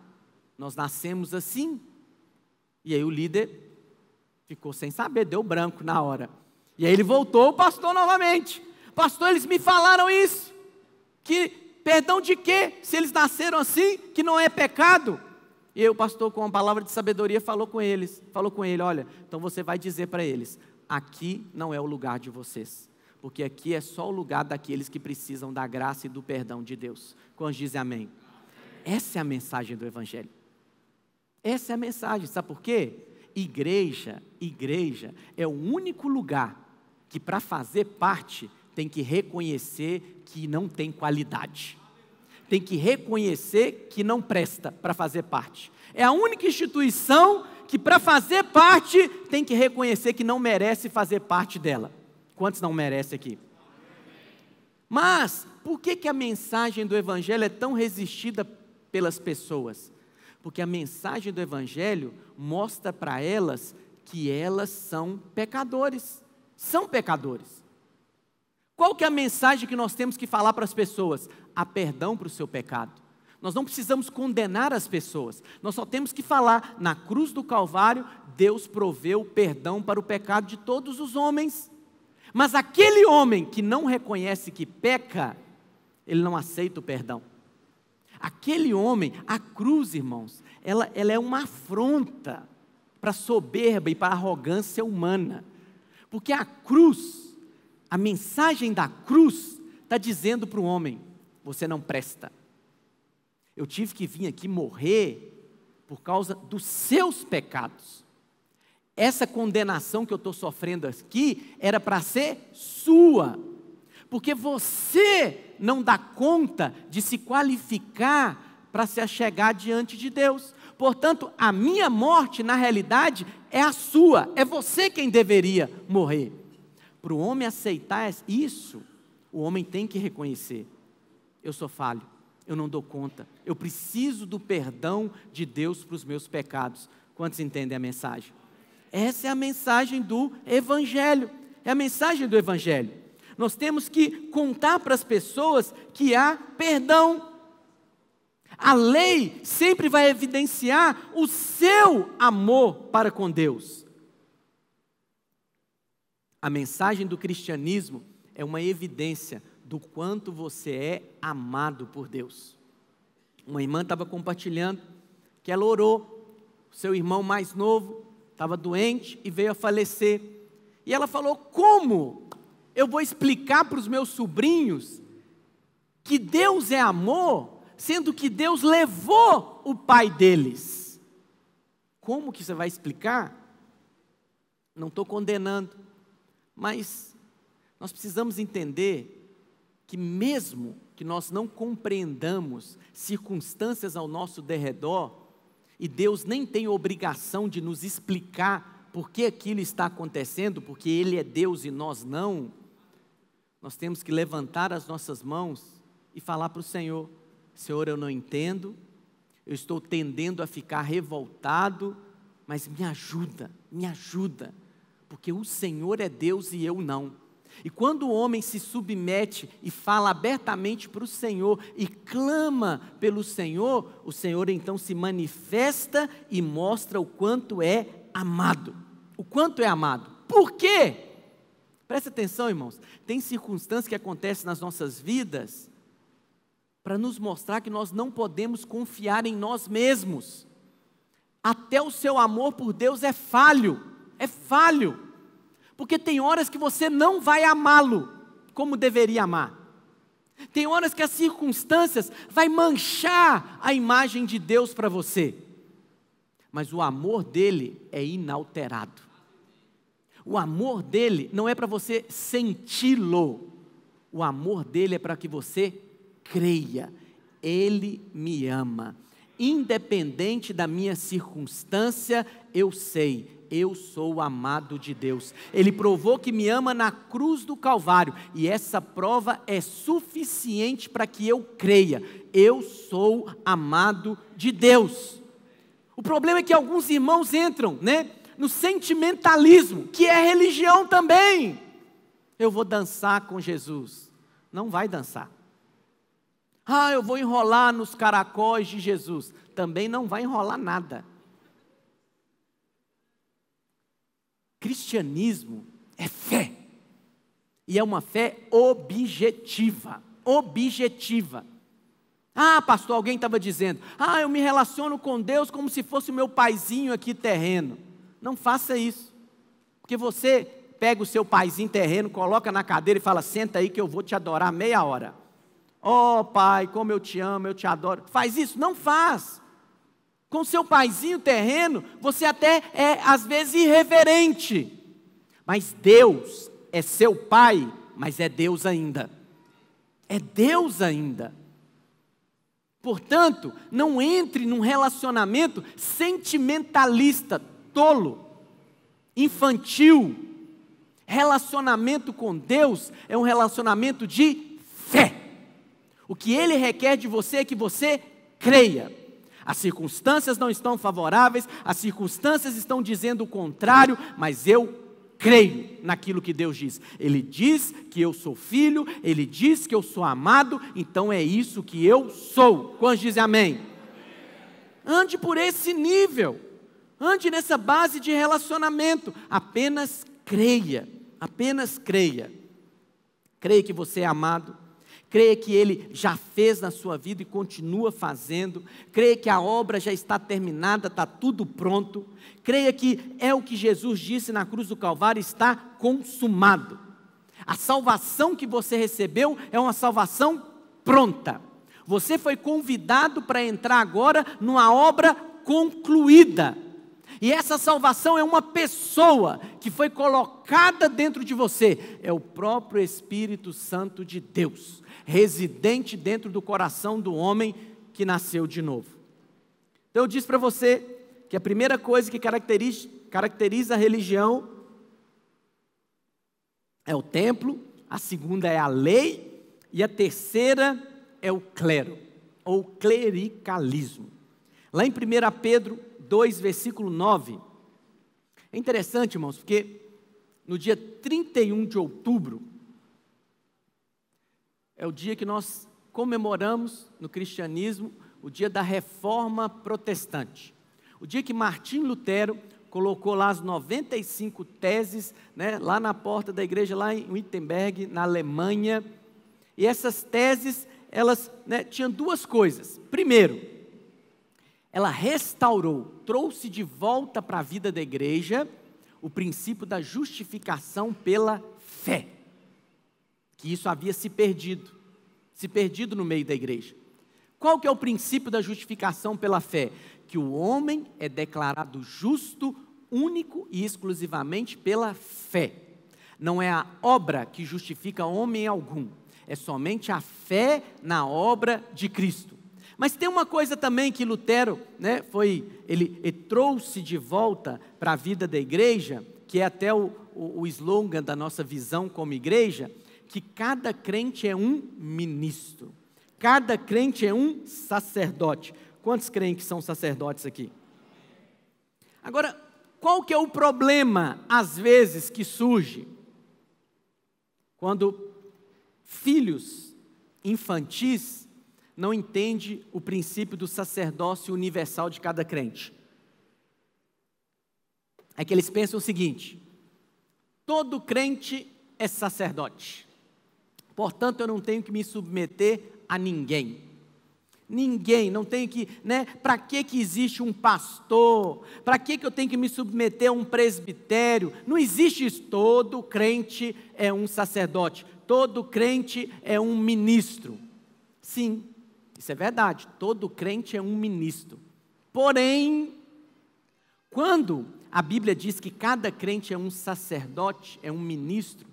A: Nós nascemos assim. E aí o líder ficou sem saber, deu branco na hora. E aí ele voltou, o pastor novamente. Pastor, eles me falaram isso. Que perdão de quê? Se eles nasceram assim, que não é pecado. E aí o pastor, com uma palavra de sabedoria, falou com ele, olha, então você vai dizer para eles, aqui não é o lugar de vocês, porque aqui é só o lugar daqueles que precisam da graça e do perdão de Deus. Quantos dizem amém? Essa é a mensagem do Evangelho. Essa é a mensagem, sabe por quê? Igreja é o único lugar que para fazer parte tem que reconhecer que não tem qualidade. Tem que reconhecer que não presta para fazer parte. É a única instituição que para fazer parte tem que reconhecer que não merece fazer parte dela. Quantos não merecem aqui? Mas, por que a mensagem do Evangelho é tão resistida pelas pessoas? Porque a mensagem do Evangelho mostra para elas que elas são pecadores. São pecadores. Qual que é a mensagem que nós temos que falar para as pessoas? Há perdão para o seu pecado. Nós não precisamos condenar as pessoas. Nós só temos que falar, na cruz do Calvário, Deus proveu perdão para o pecado de todos os homens. Mas aquele homem que não reconhece que peca, ele não aceita o perdão. Aquele homem, a cruz, irmãos, ela é uma afronta para a soberba e para a arrogância humana. Porque a cruz, a mensagem da cruz está dizendo para o homem, você não presta. Eu tive que vir aqui morrer por causa dos seus pecados. Essa condenação que eu estou sofrendo aqui era para ser sua. Porque você não dá conta de se qualificar para se achegar diante de Deus. Portanto, a minha morte, na realidade, é a sua. É você quem deveria morrer. Para o homem aceitar isso, o homem tem que reconhecer, eu sou falho, eu não dou conta, eu preciso do perdão de Deus para os meus pecados. Quantos entendem a mensagem? Essa é a mensagem do Evangelho, é a mensagem do Evangelho. Nós temos que contar para as pessoas que há perdão. A lei sempre vai evidenciar o seu amor para com Deus. A mensagem do cristianismo é uma evidência do quanto você é amado por Deus. Uma irmã estava compartilhando que ela orou, seu irmão mais novo estava doente e veio a falecer. E ela falou, como eu vou explicar para os meus sobrinhos que Deus é amor, sendo que Deus levou o pai deles? Como que você vai explicar? Não estou condenando, mas nós precisamos entender que mesmo que nós não compreendamos circunstâncias ao nosso derredor, e Deus nem tem obrigação de nos explicar por que aquilo está acontecendo, porque Ele é Deus e nós não, nós temos que levantar as nossas mãos e falar para o Senhor, Senhor, eu não entendo, eu estou tendendo a ficar revoltado, mas me ajuda, porque o Senhor é Deus e eu não. E quando o homem se submete e fala abertamente para o Senhor e clama pelo Senhor, o Senhor então se manifesta e mostra o quanto é amado. O quanto é amado. Por quê? Presta atenção, irmãos. Tem circunstâncias que acontecem nas nossas vidas para nos mostrar que nós não podemos confiar em nós mesmos. Até o seu amor por Deus é falho. É falho. Porque tem horas que você não vai amá-lo como deveria amar. Tem horas que as circunstâncias vai manchar a imagem de Deus para você. Mas o amor dele é inalterado. O amor dele não é para você senti-lo. O amor dele é para que você creia. Ele me ama. independente da minha circunstância, eu sei, eu sou o amado de Deus. Ele provou que me ama na cruz do Calvário, e essa prova é suficiente para que eu creia, eu sou amado de Deus. O problema é que alguns irmãos entram, no sentimentalismo, que é religião também. Eu vou dançar com Jesus. Não vai dançar. Eu vou enrolar nos caracóis de Jesus. Também não vai enrolar nada. Cristianismo é fé. E é uma fé objetiva. Objetiva. Pastor, alguém estava dizendo, eu me relaciono com Deus como se fosse o meu paizinho aqui terreno. Não faça isso. Porque você pega o seu paizinho terreno, coloca na cadeira e fala, senta aí que eu vou te adorar meia hora. Pai, como eu te amo, eu te adoro. Faz isso? Não faz. Com seu paizinho terreno, você até é às vezes irreverente. Mas Deus é seu pai, mas é Deus ainda. É Deus ainda. Portanto, não entre num relacionamento sentimentalista, tolo, infantil. Relacionamento com Deus é um relacionamento de fé. O que Ele requer de você é que você creia. As circunstâncias não estão favoráveis, as circunstâncias estão dizendo o contrário, mas eu creio naquilo que Deus diz. Ele diz que eu sou filho, Ele diz que eu sou amado, então é isso que eu sou. Quantos dizem amém? Ande por esse nível, ande nessa base de relacionamento, apenas creia, apenas creia. Creia que você é amado. Creia que Ele já fez na sua vida e continua fazendo. Creia que a obra já está terminada, está tudo pronto. Creia que é o que Jesus disse na cruz do Calvário, está consumado. A salvação que você recebeu é uma salvação pronta. Você foi convidado para entrar agora numa obra concluída. E essa salvação é uma pessoa que foi colocada dentro de você. É o próprio Espírito Santo de Deus, residente dentro do coração do homem que nasceu de novo. Então eu disse para você que a primeira coisa que caracteriza a religião é o templo, a segunda é a lei e a terceira é o clero, ou clericalismo. Lá em 1 Pedro 2, versículo 9, é interessante, irmãos, porque no dia 31 de outubro, é o dia que nós comemoramos no cristianismo, o dia da Reforma Protestante. O dia que Martim Lutero colocou lá as 95 teses, lá na porta da igreja, lá em Wittenberg, na Alemanha. E essas teses, elas tinham duas coisas. Primeiro, ela restaurou, trouxe de volta para a vida da igreja o princípio da justificação pela fé. Que isso havia se perdido no meio da igreja. Qual que é o princípio da justificação pela fé? Que o homem é declarado justo, único e exclusivamente pela fé. Não é a obra que justifica homem algum, é somente a fé na obra de Cristo. Mas tem uma coisa também que Lutero, ele trouxe de volta para a vida da igreja, que é até o slogan da nossa visão como igreja, que cada crente é um ministro, cada crente é um sacerdote. Quantos creem que são sacerdotes aqui? Agora, qual que é o problema, às vezes, que surge? Quando filhos infantis não entendem o princípio do sacerdócio universal de cada crente. É que eles pensam o seguinte: todo crente é sacerdote, portanto eu não tenho que me submeter a ninguém. Ninguém, não tenho que, para que existe um pastor? Para que eu tenho que me submeter a um presbitério? Não existe isso. Todo crente é um sacerdote, todo crente é um ministro. Sim, isso é verdade, todo crente é um ministro. Porém, quando a Bíblia diz que cada crente é um sacerdote, é um ministro,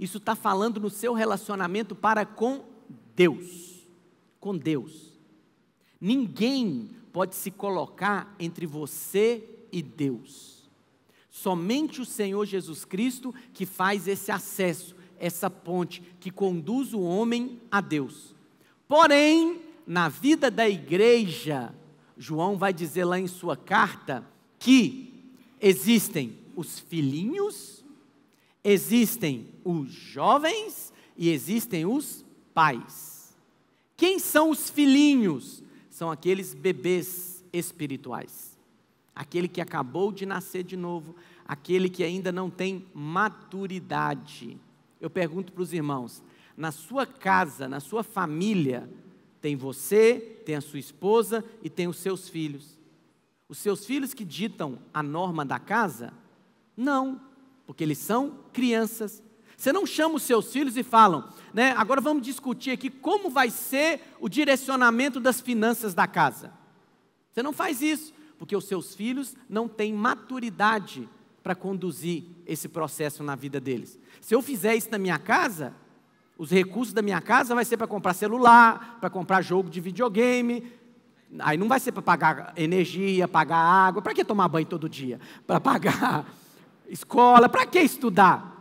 A: isso está falando no seu relacionamento para com Deus. Com Deus. Ninguém pode se colocar entre você e Deus. Somente o Senhor Jesus Cristo que faz esse acesso, essa ponte que conduz o homem a Deus. Porém, na vida da igreja, João vai dizer lá em sua carta que existem os filhinhos, existem os jovens e existem os pais. Quem são os filhinhos? São aqueles bebês espirituais. Aquele que acabou de nascer de novo, aquele que ainda não tem maturidade. Eu pergunto para os irmãos, na sua casa, na sua família, tem você, tem a sua esposa e tem os seus filhos. Os seus filhos que ditam a norma da casa? Não, porque eles são crianças. Você não chama os seus filhos e falam, né, agora vamos discutir aqui como vai ser o direcionamento das finanças da casa. Você não faz isso, porque os seus filhos não têm maturidade para conduzir esse processo na vida deles. Se eu fizer isso na minha casa, os recursos da minha casa vai ser para comprar celular, para comprar jogo de videogame, aí não vai ser para pagar energia, pagar água, para que tomar banho todo dia? Para pagar escola, para que estudar?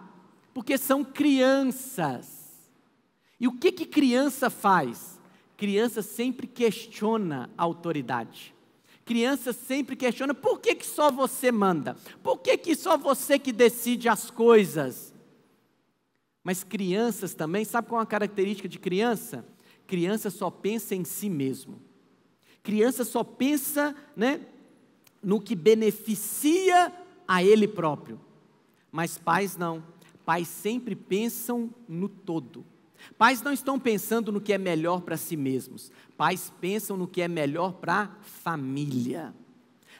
A: Porque são crianças. E o que criança faz? Criança sempre questiona a autoridade. Criança sempre questiona, por que só você manda? Por que só você que decide as coisas? Mas crianças também, sabe qual é a característica de criança? Criança só pensa em si mesmo. Criança só pensa, né, no que beneficia a ele próprio. Mas pais não. Pais sempre pensam no todo. Pais não estão pensando no que é melhor para si mesmos. Pais pensam no que é melhor para a família.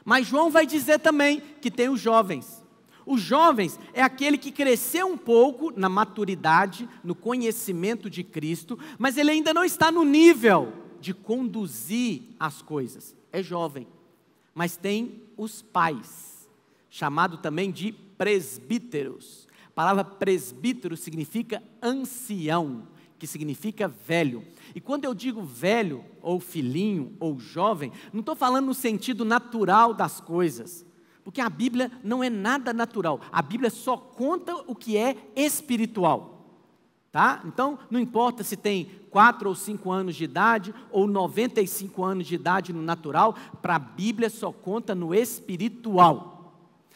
A: Mas João vai dizer também que tem os jovens. Os jovens é aquele que cresceu um pouco na maturidade, no conhecimento de Cristo, mas ele ainda não está no nível de conduzir as coisas. É jovem. Mas tem os pais, chamado também de presbíteros. A palavra presbítero significa ancião, que significa velho. E quando eu digo velho, ou filhinho, ou jovem, não estou falando no sentido natural das coisas, porque a Bíblia não é nada natural, a Bíblia só conta o que é espiritual, tá? Então, não importa se tem 4 ou 5 anos de idade, ou 95 anos de idade no natural, para a Bíblia só conta no espiritual.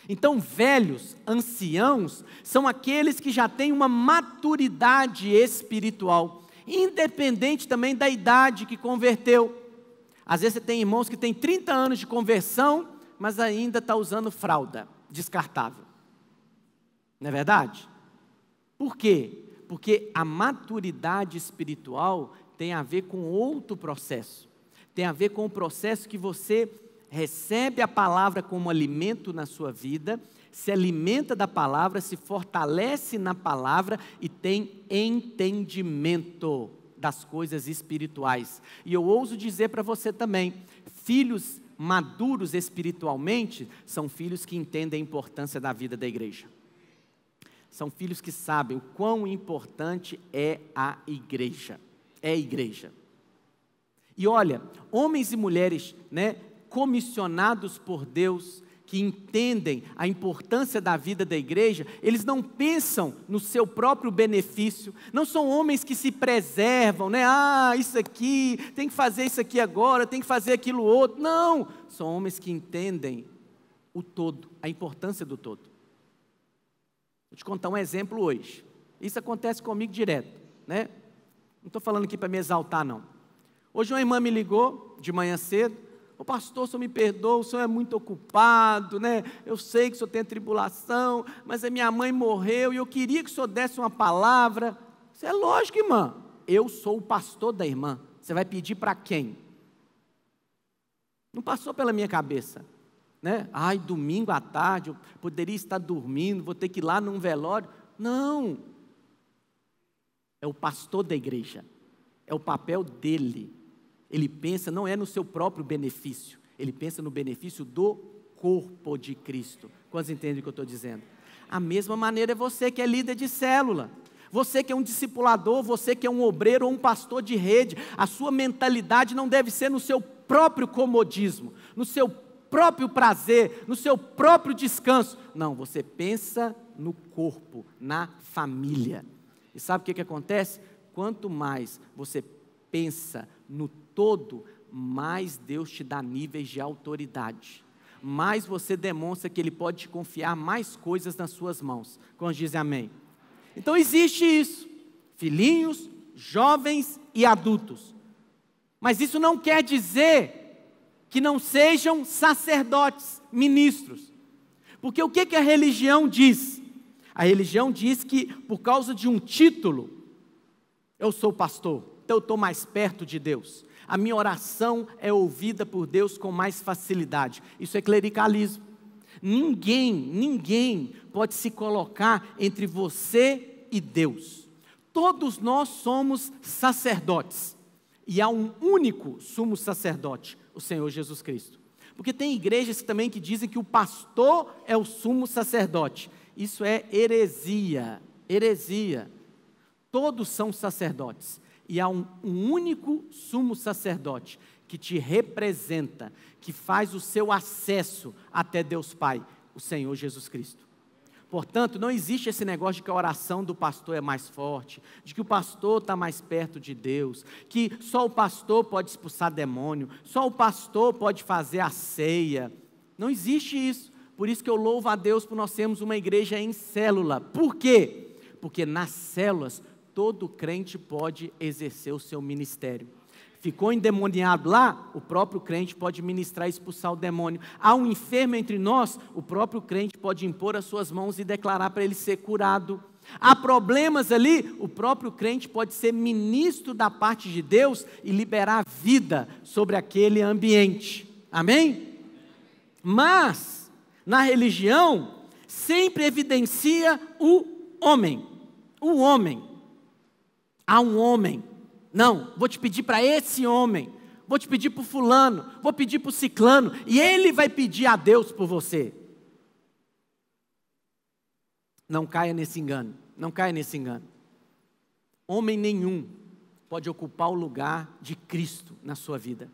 A: Então, velhos, anciãos, são aqueles que já têm uma maturidade espiritual, independente também da idade que converteu. Às vezes você tem irmãos que têm 30 anos de conversão, mas ainda está usando fralda descartável. Não é verdade? Por quê? Porque a maturidade espiritual tem a ver com outro processo. Tem a ver com o processo que você recebe a palavra como alimento na sua vida, se alimenta da palavra, se fortalece na palavra e tem entendimento das coisas espirituais. E eu ouso dizer para você também, filhos maduros espiritualmente são filhos que entendem a importância da vida da igreja. São filhos que sabem o quão importante é a igreja. É a igreja. E olha, homens e mulheres, né, comissionados por Deus, que entendem a importância da vida da igreja, eles não pensam no seu próprio benefício, não são homens que se preservam, né? Isso aqui, tem que fazer isso aqui agora, tem que fazer aquilo outro. Não, são homens que entendem o todo, a importância do todo. Vou te contar um exemplo hoje. Isso acontece comigo direto, né? Não estou falando aqui para me exaltar, não. Hoje uma irmã me ligou de manhã cedo. Ô pastor, o senhor me perdoa, o senhor é muito ocupado, né? Eu sei que o senhor tem tribulação, mas a minha mãe morreu e eu queria que o senhor desse uma palavra. Isso é lógico, irmã. Eu sou o pastor da irmã. Você vai pedir para quem? Não passou pela minha cabeça, né? Ai, domingo à tarde, eu poderia estar dormindo, vou ter que ir lá num velório. Não. É o pastor da igreja. É o papel dele. Ele pensa, não é no seu próprio benefício, ele pensa no benefício do corpo de Cristo. Quantos entendem o que eu estou dizendo? A mesma maneira é você que é líder de célula, você que é um discipulador, você que é um obreiro ou um pastor de rede, a sua mentalidade não deve ser no seu próprio comodismo, no seu próprio prazer, no seu próprio descanso. Não, você pensa no corpo, na família. E sabe o que acontece? Quanto mais você pensa no todo, mais Deus te dá níveis de autoridade. Mais você demonstra que Ele pode te confiar mais coisas nas suas mãos. Quando dizem amém? Então existe isso. Filhinhos, jovens e adultos. Mas isso não quer dizer que não sejam sacerdotes, ministros. Porque o que a religião diz? A religião diz que por causa de um título, eu sou pastor, então eu estou mais perto de Deus. A minha oração é ouvida por Deus com mais facilidade. Isso é clericalismo. Ninguém pode se colocar entre você e Deus. Todos nós somos sacerdotes. E há um único sumo sacerdote, o Senhor Jesus Cristo. Porque tem igrejas também que dizem que o pastor é o sumo sacerdote. Isso é heresia. Todos são sacerdotes. E há um único sumo sacerdote que te representa, que faz o seu acesso até Deus Pai, o Senhor Jesus Cristo. Portanto, não existe esse negócio de que a oração do pastor é mais forte, de que o pastor está mais perto de Deus, que só o pastor pode expulsar demônio, só o pastor pode fazer a ceia. Não existe isso. Por isso que eu louvo a Deus por nós sermos uma igreja em célula. Por quê? Porque nas células todo crente pode exercer o seu ministério. Ficou endemoniado lá, o próprio crente pode ministrar e expulsar o demônio. Há um enfermo entre nós, o próprio crente pode impor as suas mãos e declarar para ele ser curado. Há problemas ali, o próprio crente pode ser ministro da parte de Deus e liberar vida sobre aquele ambiente. Amém? Mas, na religião, sempre evidencia o homem. O homem. Há um homem. Não, vou te pedir para esse homem, vou te pedir para o fulano, vou pedir para o ciclano, e ele vai pedir a Deus por você. Não caia nesse engano, não caia nesse engano. Homem nenhum pode ocupar o lugar de Cristo na sua vida.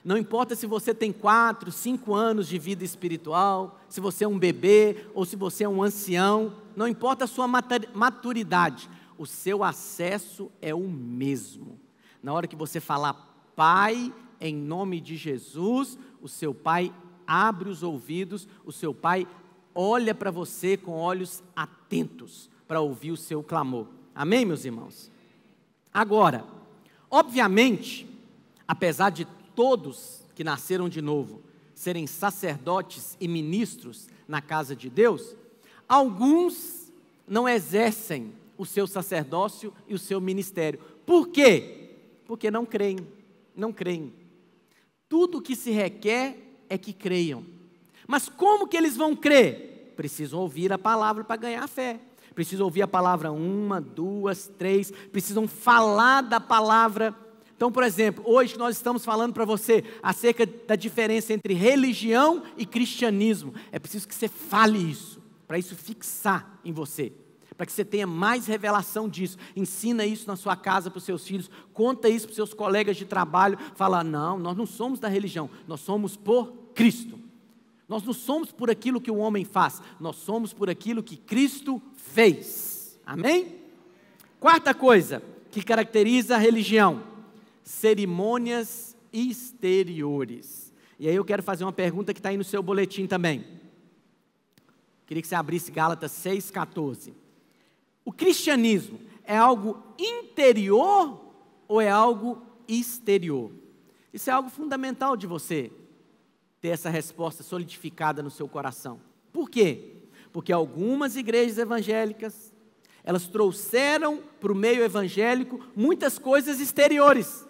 A: Não importa se você tem 4, 5 anos de vida espiritual, se você é um bebê ou se você é um ancião, não importa a sua maturidade, o seu acesso é o mesmo. Na hora que você falar Pai, em nome de Jesus, o seu Pai abre os ouvidos, o seu Pai olha para você com olhos atentos para ouvir o seu clamor. Amém, meus irmãos? Agora, obviamente, apesar de todos que nasceram de novo serem sacerdotes e ministros na casa de Deus, alguns não exercem o seu sacerdócio e o seu ministério. Por quê? Porque não creem. Tudo o que se requer é que creiam. Mas como que eles vão crer? Precisam ouvir a palavra para ganhar fé. Precisam ouvir a palavra 1, 2, 3, precisam falar da palavra. Então, por exemplo, hoje nós estamos falando para você acerca da diferença entre religião e cristianismo. É preciso que você fale isso, para isso fixar em você. Para que você tenha mais revelação disso. Ensina isso na sua casa para os seus filhos, conta isso para os seus colegas de trabalho, fala, não, nós não somos da religião, nós somos por Cristo. Nós não somos por aquilo que o homem faz, nós somos por aquilo que Cristo fez. Amém? Quarta coisa que caracteriza a religião: cerimônias exteriores. E aí eu quero fazer uma pergunta que está aí no seu boletim também. Queria que você abrisse Gálatas 6,14. O cristianismo é algo interior ou é algo exterior? Isso é algo fundamental de você ter essa resposta solidificada no seu coração. Por quê? Porque algumas igrejas evangélicas, elas trouxeram para o meio evangélico muitas coisas exteriores.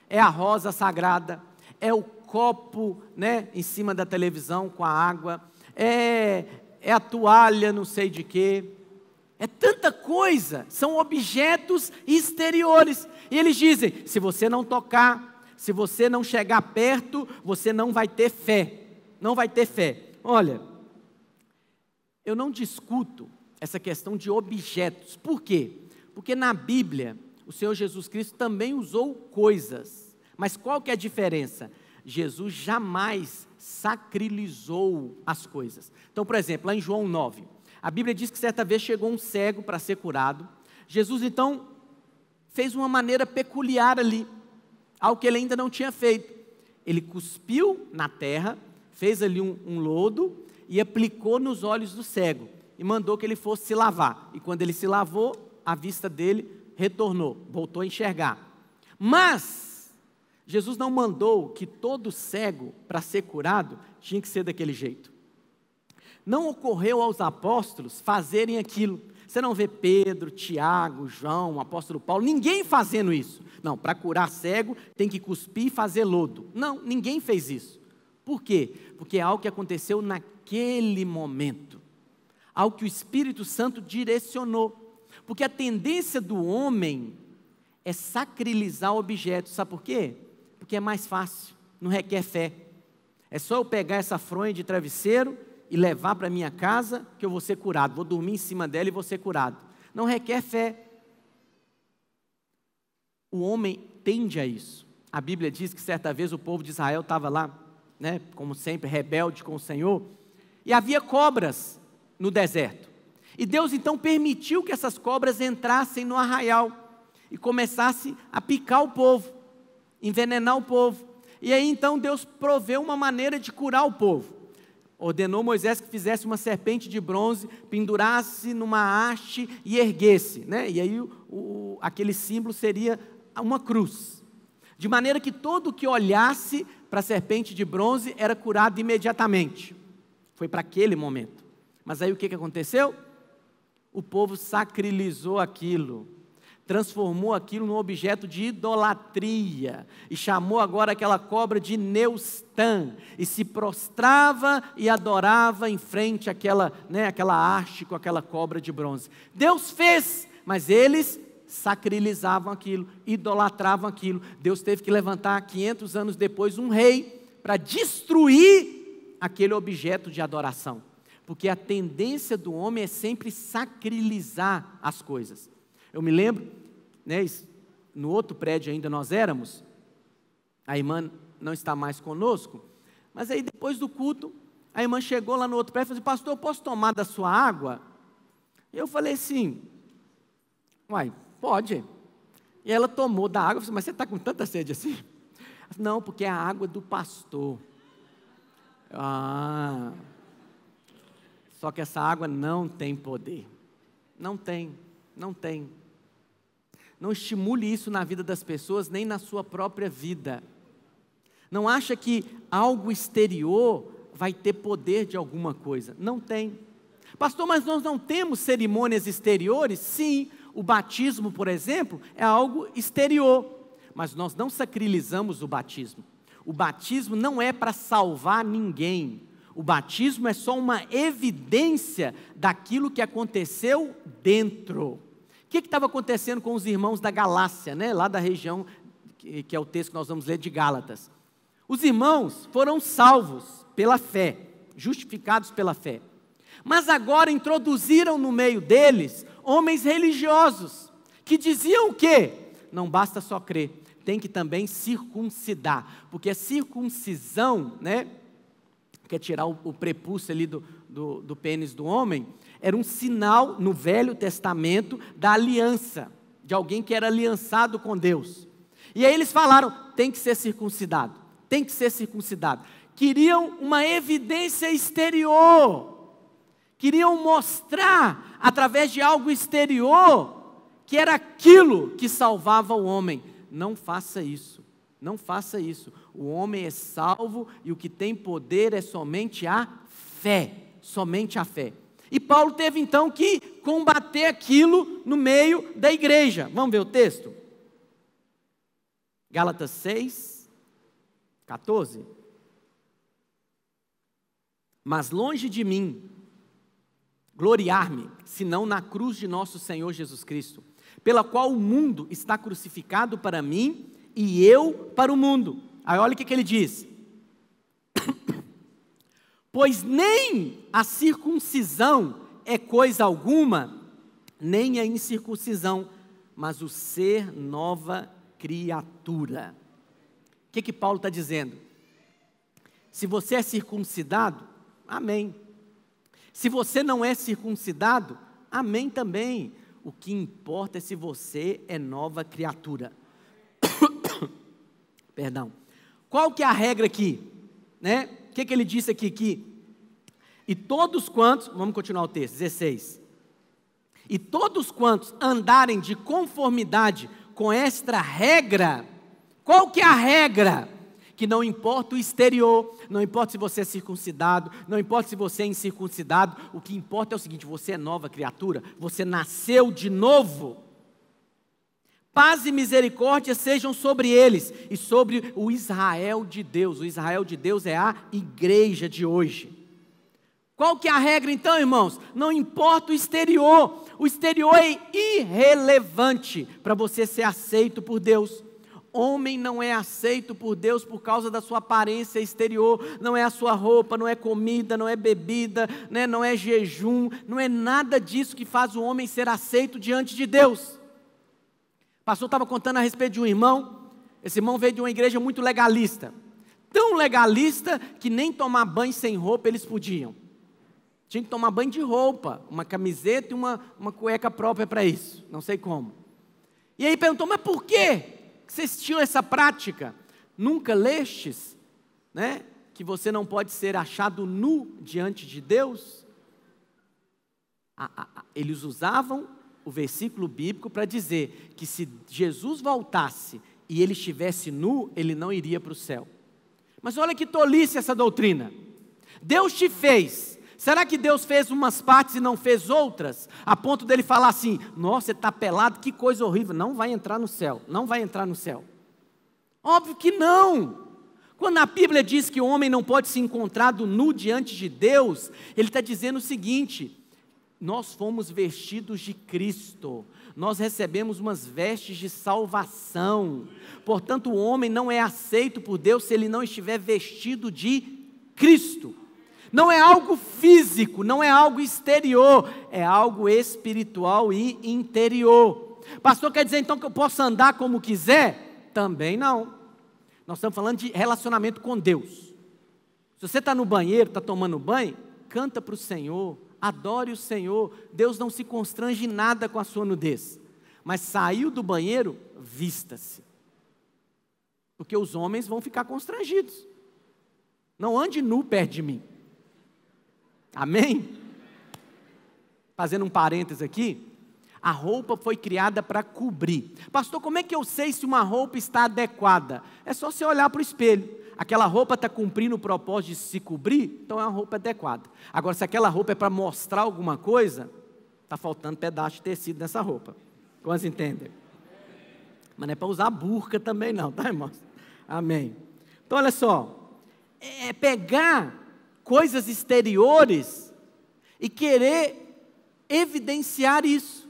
A: É a rosa sagrada, é o copo, né, em cima da televisão com a água, é a toalha não sei de quê. É tanta coisa, são objetos exteriores. E eles dizem, se você não tocar, se você não chegar perto, você não vai ter fé. Não vai ter fé. Olha, eu não discuto essa questão de objetos. Por quê? Porque na Bíblia, o Senhor Jesus Cristo também usou coisas. Mas qual que é a diferença? Jesus jamais sacralizou as coisas. Então, por exemplo, lá em João 9, a Bíblia diz que certa vez chegou um cego para ser curado. Jesus, então, fez uma maneira peculiar ali, algo que ele ainda não tinha feito. Ele cuspiu na terra, fez ali um lodo e aplicou nos olhos do cego e mandou que ele fosse se lavar. E quando ele se lavou, a vista dele retornou, voltou a enxergar. Mas Jesus não mandou que todo cego, para ser curado, tinha que ser daquele jeito. Não ocorreu aos apóstolos fazerem aquilo. Você não vê Pedro, Tiago, João, o apóstolo Paulo, ninguém fazendo isso. Não, para curar cego tem que cuspir e fazer lodo. Não, ninguém fez isso. Por quê? Porque é algo que aconteceu naquele momento. Algo que o Espírito Santo direcionou. Porque a tendência do homem é sacralizar objetos. Sabe por quê? Porque é mais fácil, não requer fé. É só eu pegar essa fronha de travesseiro e levar para minha casa que eu vou ser curado. Vou dormir em cima dela e vou ser curado. Não requer fé. O homem tende a isso. A Bíblia diz que certa vez o povo de Israel estava lá, né, como sempre, rebelde com o Senhor, e havia cobras no deserto. E Deus então permitiu que essas cobras entrassem no arraial e começassem a picar o povo, envenenar o povo. E aí então Deus proveu uma maneira de curar o povo. Ordenou Moisés que fizesse uma serpente de bronze, pendurasse numa haste e erguesse, né? E aí aquele símbolo seria uma cruz. De maneira que todo que olhasse para a serpente de bronze era curado imediatamente. Foi para aquele momento. Mas aí o que aconteceu? O povo sacralizou aquilo, transformou aquilo num objeto de idolatria, e chamou agora aquela cobra de Neustã, e se prostrava e adorava em frente àquela haste com aquela cobra de bronze. Deus fez, mas eles sacralizavam aquilo, idolatravam aquilo. Deus teve que levantar 500 anos depois um rei para destruir aquele objeto de adoração, porque a tendência do homem é sempre sacralizar as coisas. Eu me lembro, né, no outro prédio ainda nós éramos, a irmã não está mais conosco, mas aí depois do culto, a irmã chegou lá no outro prédio e falou assim: pastor, eu posso tomar da sua água? Eu falei assim, uai, pode. E ela tomou da água, eu falei, mas você está com tanta sede assim? Ela falou, não, porque é a água do pastor. Só que essa água não tem poder. Não tem. Não estimule isso na vida das pessoas, nem na sua própria vida. Não acha que algo exterior vai ter poder de alguma coisa. Não tem. Pastor, mas nós não temos cerimônias exteriores? Sim, o batismo, por exemplo, é algo exterior. Mas nós não sacralizamos o batismo. O batismo não é para salvar ninguém. O batismo é só uma evidência daquilo que aconteceu dentro. O que estava acontecendo com os irmãos da Galácia, né? Lá da região, que é o texto que nós vamos ler de Gálatas. Os irmãos foram salvos pela fé, justificados pela fé. Mas agora introduziram no meio deles homens religiosos, que diziam o quê? Não basta só crer, tem que também circuncidar, porque a circuncisão, né, que é tirar o prepúcio ali do pênis do homem, era um sinal no Velho Testamento da aliança, de alguém que era aliançado com Deus. E aí eles falaram, tem que ser circuncidado, tem que ser circuncidado. Queriam uma evidência exterior, queriam mostrar através de algo exterior que era aquilo que salvava o homem. Não faça isso, não faça isso. O homem é salvo e o que tem poder é somente a fé, somente a fé. E Paulo teve então que combater aquilo no meio da igreja. Vamos ver o texto? Gálatas 6, 14. Mas longe de mim gloriar-me, senão na cruz de nosso Senhor Jesus Cristo, pela qual o mundo está crucificado para mim e eu para o mundo. Aí olha o que ele diz. Pois nem a circuncisão é coisa alguma, nem a incircuncisão, mas o ser nova criatura. que Paulo está dizendo? Se você é circuncidado, amém. Se você não é circuncidado, amém também. O que importa é se você é nova criatura. Perdão. Qual que é a regra aqui? Né? O que ele disse aqui? E todos quantos, vamos continuar o texto, 16. E todos quantos andarem de conformidade com esta regra, qual que é a regra? Que não importa o exterior, não importa se você é circuncidado, não importa se você é incircuncidado, o que importa é o seguinte: você é nova criatura, você nasceu de novo. Paz e misericórdia sejam sobre eles e sobre o Israel de Deus. O Israel de Deus é a igreja de hoje. Qual que é a regra então, irmãos? Não importa o exterior é irrelevante para você ser aceito por Deus. Homem não é aceito por Deus por causa da sua aparência exterior, não é a sua roupa, não é comida, não é bebida, né? Não é jejum, não é nada disso que faz o homem ser aceito diante de Deus. O pastor estava contando a respeito de um irmão, esse irmão veio de uma igreja muito legalista, tão legalista que nem tomar banho sem roupa eles podiam. Tinha que tomar banho de roupa, uma camiseta e uma cueca própria para isso, não sei como. E aí perguntou, mas por quê? Vocês tinham essa prática? Nunca lestes, né? Que você não pode ser achado nu diante de Deus? Eles usavam o versículo bíblico para dizer que se Jesus voltasse e ele estivesse nu, ele não iria para o céu. Mas olha que tolice essa doutrina. Deus te fez. Será que Deus fez umas partes e não fez outras? A ponto dele falar assim, nossa, você está pelado, que coisa horrível, não vai entrar no céu, não vai entrar no céu. Óbvio que não. Quando a Bíblia diz que o homem não pode se encontrar nu diante de Deus, ele está dizendo o seguinte, nós fomos vestidos de Cristo, nós recebemos umas vestes de salvação, portanto o homem não é aceito por Deus se ele não estiver vestido de Cristo. Não é algo físico, não é algo exterior, é algo espiritual e interior. Pastor, quer dizer então que eu posso andar como quiser? Também não. Nós estamos falando de relacionamento com Deus. Se você está no banheiro, está tomando banho, canta para o Senhor, adore o Senhor. Deus não se constrange em nada com a sua nudez. Mas saiu do banheiro, vista-se. Porque os homens vão ficar constrangidos. Não ande nu perto de mim. Amém? Fazendo um parênteses aqui, a roupa foi criada para cobrir. Pastor, como é que eu sei se uma roupa está adequada? É só você olhar para o espelho. Aquela roupa está cumprindo o propósito de se cobrir, então é uma roupa adequada. Agora, se aquela roupa é para mostrar alguma coisa, está faltando pedaço de tecido nessa roupa. Quantos entendem? Mas não é para usar burca também não, tá, irmãos? Amém. Então, olha só, é pegar coisas exteriores e querer evidenciar isso.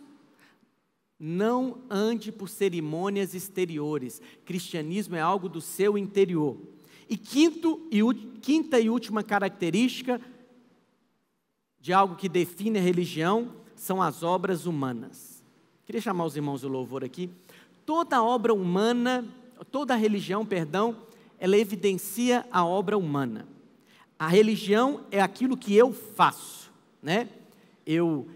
A: Não ande por cerimônias exteriores. Cristianismo é algo do seu interior. E quinta e última característica de algo que define a religião são as obras humanas. Queria chamar os irmãos do louvor aqui. Toda obra humana, toda religião, ela evidencia a obra humana. A religião é aquilo que eu faço, né? Eu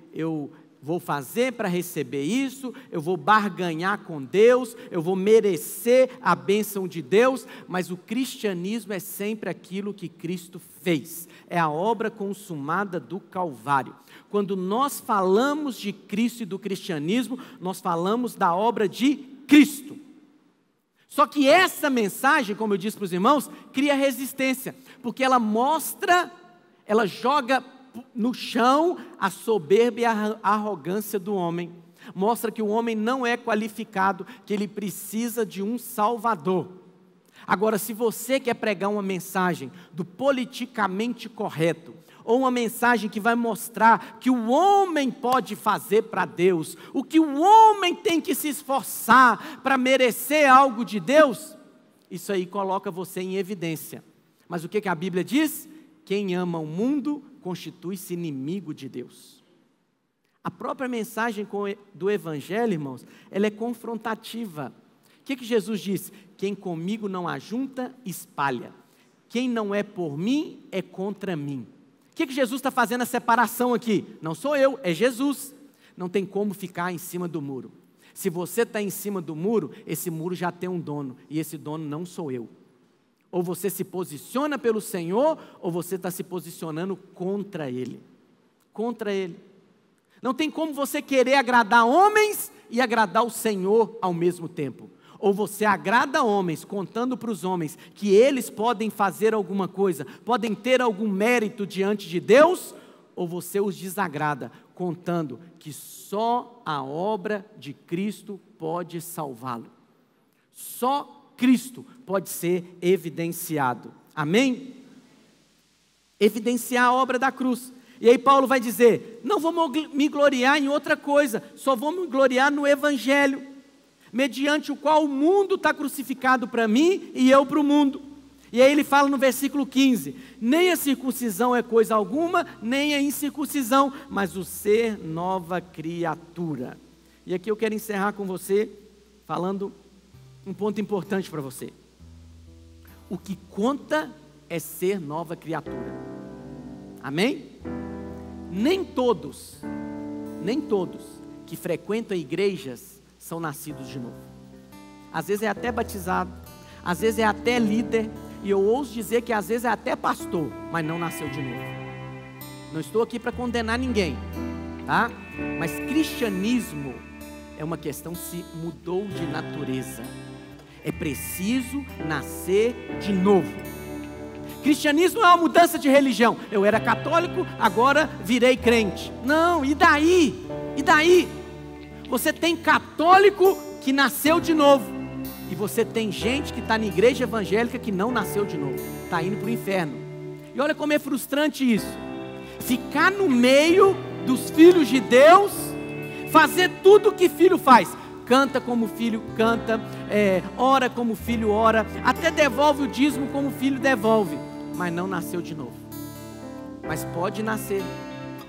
A: vou fazer para receber isso, eu vou barganhar com Deus, eu vou merecer a bênção de Deus, mas o cristianismo é sempre aquilo que Cristo fez, é a obra consumada do Calvário. Quando nós falamos de Cristo e do cristianismo, nós falamos da obra de Cristo. Só que essa mensagem, como eu disse para os irmãos, cria resistência, porque ela mostra, ela joga no chão a soberba e a arrogância do homem. Mostra que o homem não é qualificado, que ele precisa de um Salvador. Agora, se você quer pregar uma mensagem do politicamente correto, ou uma mensagem que vai mostrar que o homem pode fazer para Deus, o que o homem tem que se esforçar para merecer algo de Deus, isso aí coloca você em evidência. Mas o que a Bíblia diz? Quem ama o mundo constitui-se inimigo de Deus. A própria mensagem do Evangelho, irmãos, ela é confrontativa. que Jesus disse? Quem comigo não ajunta, espalha. Quem não é por mim, é contra mim. O que Jesus está fazendo a separação aqui? Não sou eu, é Jesus. Não tem como ficar em cima do muro. Se você está em cima do muro, esse muro já tem um dono, e esse dono não sou eu. Ou você se posiciona pelo Senhor, ou você está se posicionando contra Ele. Contra Ele. Não tem como você querer agradar homens e agradar o Senhor ao mesmo tempo. Ou você agrada homens, contando para os homens que eles podem fazer alguma coisa, podem ter algum mérito diante de Deus, ou você os desagrada, contando que só a obra de Cristo pode salvá-lo. Só Cristo pode ser evidenciado. Amém? Evidenciar a obra da cruz. E aí Paulo vai dizer, não vou me gloriar em outra coisa, só vou me gloriar no Evangelho, mediante o qual o mundo está crucificado para mim e eu para o mundo. E aí ele fala no versículo 15, nem a circuncisão é coisa alguma, nem a incircuncisão, mas o ser nova criatura. E aqui eu quero encerrar com você, falando um ponto importante para você. O que conta é ser nova criatura. Amém? Nem todos que frequentam igrejas são nascidos de novo. Às vezes é até batizado, às vezes é até líder, e eu ouso dizer que às vezes é até pastor, mas não nasceu de novo. Não estou aqui para condenar ninguém, tá? Mas cristianismo é uma questão se mudou de natureza. É preciso nascer de novo. Cristianismo é uma mudança de religião. Eu era católico, agora virei crente. Não, e daí? E daí? Você tem católico que nasceu de novo. E você tem gente que está na igreja evangélica que não nasceu de novo. Está indo para o inferno. E olha como é frustrante isso. Ficar no meio dos filhos de Deus, fazer tudo o que filho faz. Canta como filho canta, ora como filho ora, até devolve o dízimo como filho devolve. Mas não nasceu de novo. Mas pode nascer,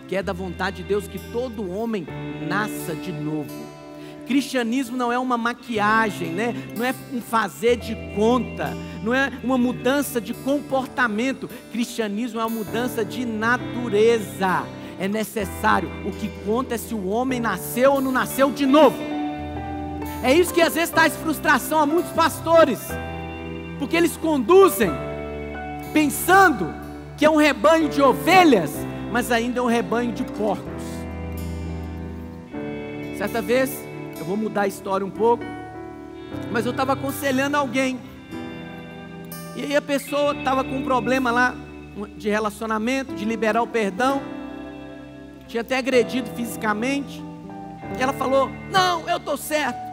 A: que é da vontade de Deus que todo homem nasça de novo. Cristianismo não é uma maquiagem, né? Não é um fazer de conta, não é uma mudança de comportamento. Cristianismo é uma mudança de natureza. É necessário, o que conta é se o homem nasceu ou não nasceu de novo. É isso que às vezes traz frustração a muitos pastores, porque eles conduzem pensando que é um rebanho de ovelhas, mas ainda é um rebanho de porcos. Certa vez, eu vou mudar a história um pouco, mas eu estava aconselhando alguém, e aí a pessoa estava com um problema lá, de relacionamento, de liberar o perdão, tinha até agredido fisicamente, e ela falou, não, eu estou certo,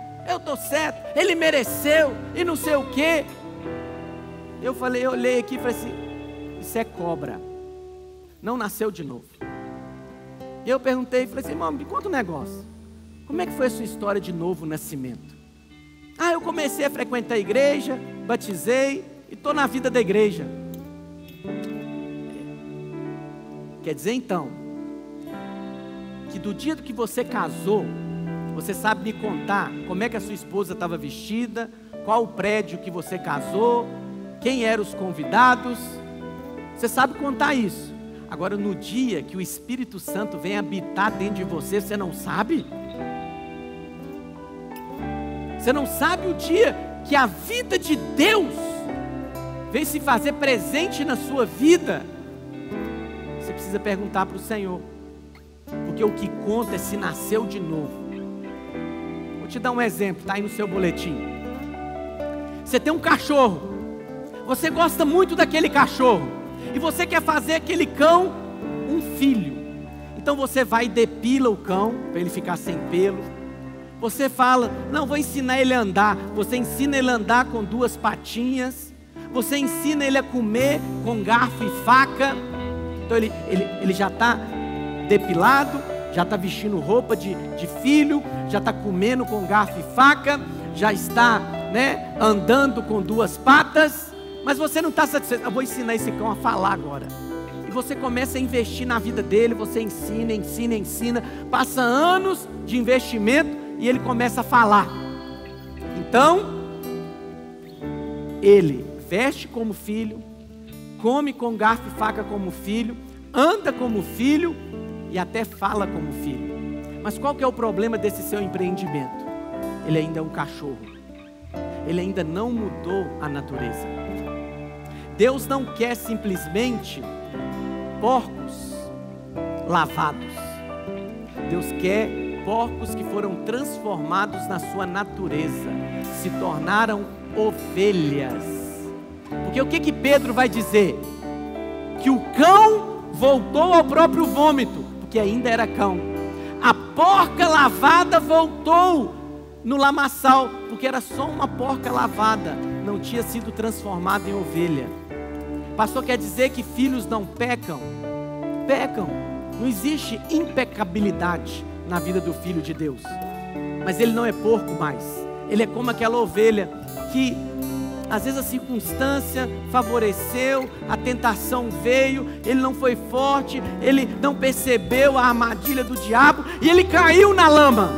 A: ele mereceu, e não sei o quê. Eu olhei aqui e falei assim, isso é cobra, não nasceu de novo. Eu perguntei, falei assim, irmão, me conta um negócio, como é que foi a sua história de novo nascimento? Eu comecei a frequentar a igreja, batizei, e estou na vida da igreja. Quer dizer então, que do dia que você casou, você sabe me contar como é que a sua esposa estava vestida, qual o prédio que você casou, quem eram os convidados, você sabe contar isso. Agora no dia que o Espírito Santo vem habitar dentro de você, você não sabe? Você não sabe o dia que a vida de Deus vem se fazer presente na sua vida? Você precisa perguntar para o Senhor, porque o que conta é se nasceu de novo. Vou te dar um exemplo, está aí no seu boletim. Você tem um cachorro, você gosta muito daquele cachorro, e você quer fazer aquele cão um filho. Então você vai e depila o cão, para ele ficar sem pelo. Você fala, não, vou ensinar ele a andar. Você ensina ele a andar com 2 patinhas. Você ensina ele a comer com garfo e faca. Então ele já está depilado, já está vestindo roupa de filho, já está comendo com garfo e faca, já está, andando com 2 patas, mas você não está satisfeito. Eu vou ensinar esse cão a falar agora. E você começa a investir na vida dele, você ensina, passa anos de investimento e ele começa a falar. Então, ele veste como filho, come com garfo e faca como filho, anda como filho e até fala como filho. Mas qual que é o problema desse seu empreendimento? Ele ainda é um cachorro. Ele ainda não mudou a natureza. Deus não quer simplesmente porcos lavados. Deus quer porcos que foram transformados na sua natureza, se tornaram ovelhas. Porque o que Pedro vai dizer? Que o cão voltou ao próprio vômito, porque ainda era cão. A porca lavada voltou no lamaçal, porque era só uma porca lavada, não tinha sido transformada em ovelha. Pastor, quer dizer que filhos não pecam? Pecam. Não existe impecabilidade na vida do filho de Deus. Mas ele não é porco mais. Ele é como aquela ovelha que às vezes a circunstância favoreceu, a tentação veio, ele não foi forte, ele não percebeu a armadilha do diabo e ele caiu na lama.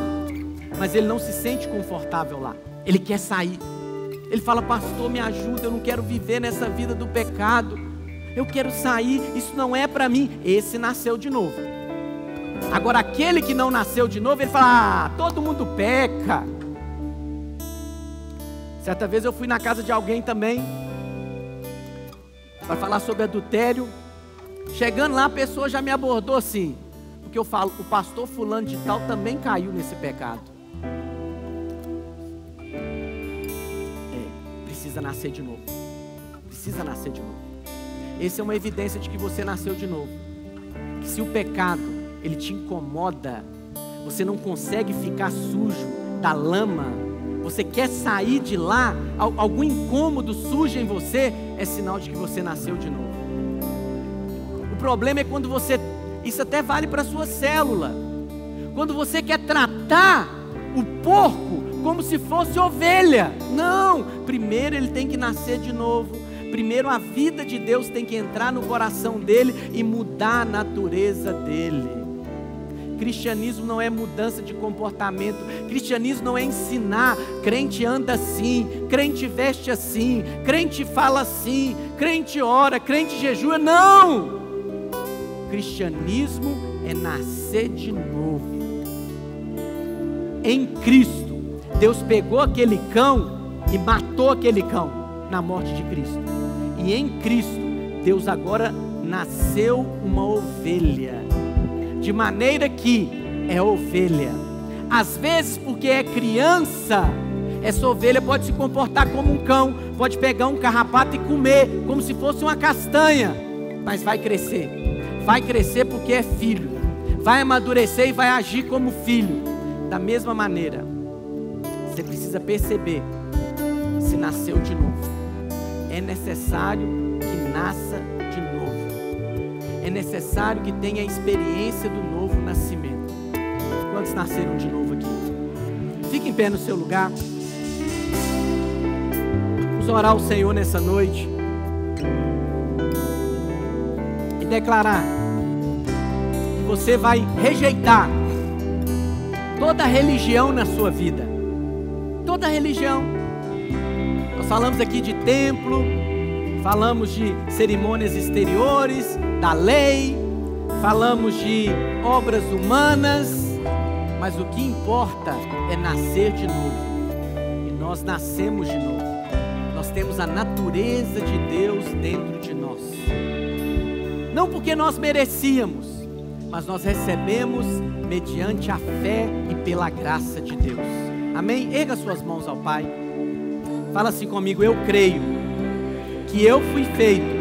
A: Mas ele não se sente confortável lá. Ele quer sair. Ele fala: pastor, me ajuda, eu não quero viver nessa vida do pecado. Eu quero sair, isso não é para mim. Esse nasceu de novo. Agora aquele que não nasceu de novo, ele fala: ah, todo mundo peca. Certa vez eu fui na casa de alguém também para falar sobre adultério. Chegando lá, a pessoa já me abordou assim, porque eu falo: o pastor fulano de tal também caiu nesse pecado. Precisa nascer de novo. Precisa nascer de novo. Essa é uma evidência de que você nasceu de novo. Que se o pecado, ele te incomoda, você não consegue ficar sujo da lama, você quer sair de lá, algum incômodo surge em você, é sinal de que você nasceu de novo. O problema é quando você, isso até vale para a sua célula, quando você quer tratar o porco como se fosse ovelha. Não, primeiro ele tem que nascer de novo. Primeiro a vida de Deus tem que entrar no coração dele e mudar a natureza dele. Cristianismo não é mudança de comportamento. Cristianismo não é ensinar: crente anda assim, crente veste assim, crente fala assim, crente ora, crente jejua. Não! Cristianismo é nascer de novo. Em Cristo, Deus pegou aquele cão e matou aquele cão na morte de Cristo. E em Cristo, Deus agora nasceu uma ovelha, de maneira que é ovelha. Às vezes, porque é criança, essa ovelha pode se comportar como um cão, pode pegar um carrapato e comer, como se fosse uma castanha, mas vai crescer porque é filho, vai amadurecer e vai agir como filho. Da mesma maneira, você precisa perceber se nasceu de novo. É necessário que nasça de novo. É necessário que tenha a experiência do novo nascimento. Quantos nasceram de novo aqui? Fique em pé no seu lugar. Vamos orar ao Senhor nessa noite e declarar que você vai rejeitar toda religião na sua vida. Toda religião. Nós falamos aqui de templo, falamos de cerimônias exteriores, da lei, falamos de obras humanas, mas o que importa é nascer de novo. E nós nascemos de novo. Nós temos a natureza de Deus dentro de nós. Não porque nós merecíamos, mas nós recebemos mediante a fé e pela graça de Deus. Amém? Erga suas mãos ao Pai. Fala assim comigo: eu creio que eu fui feito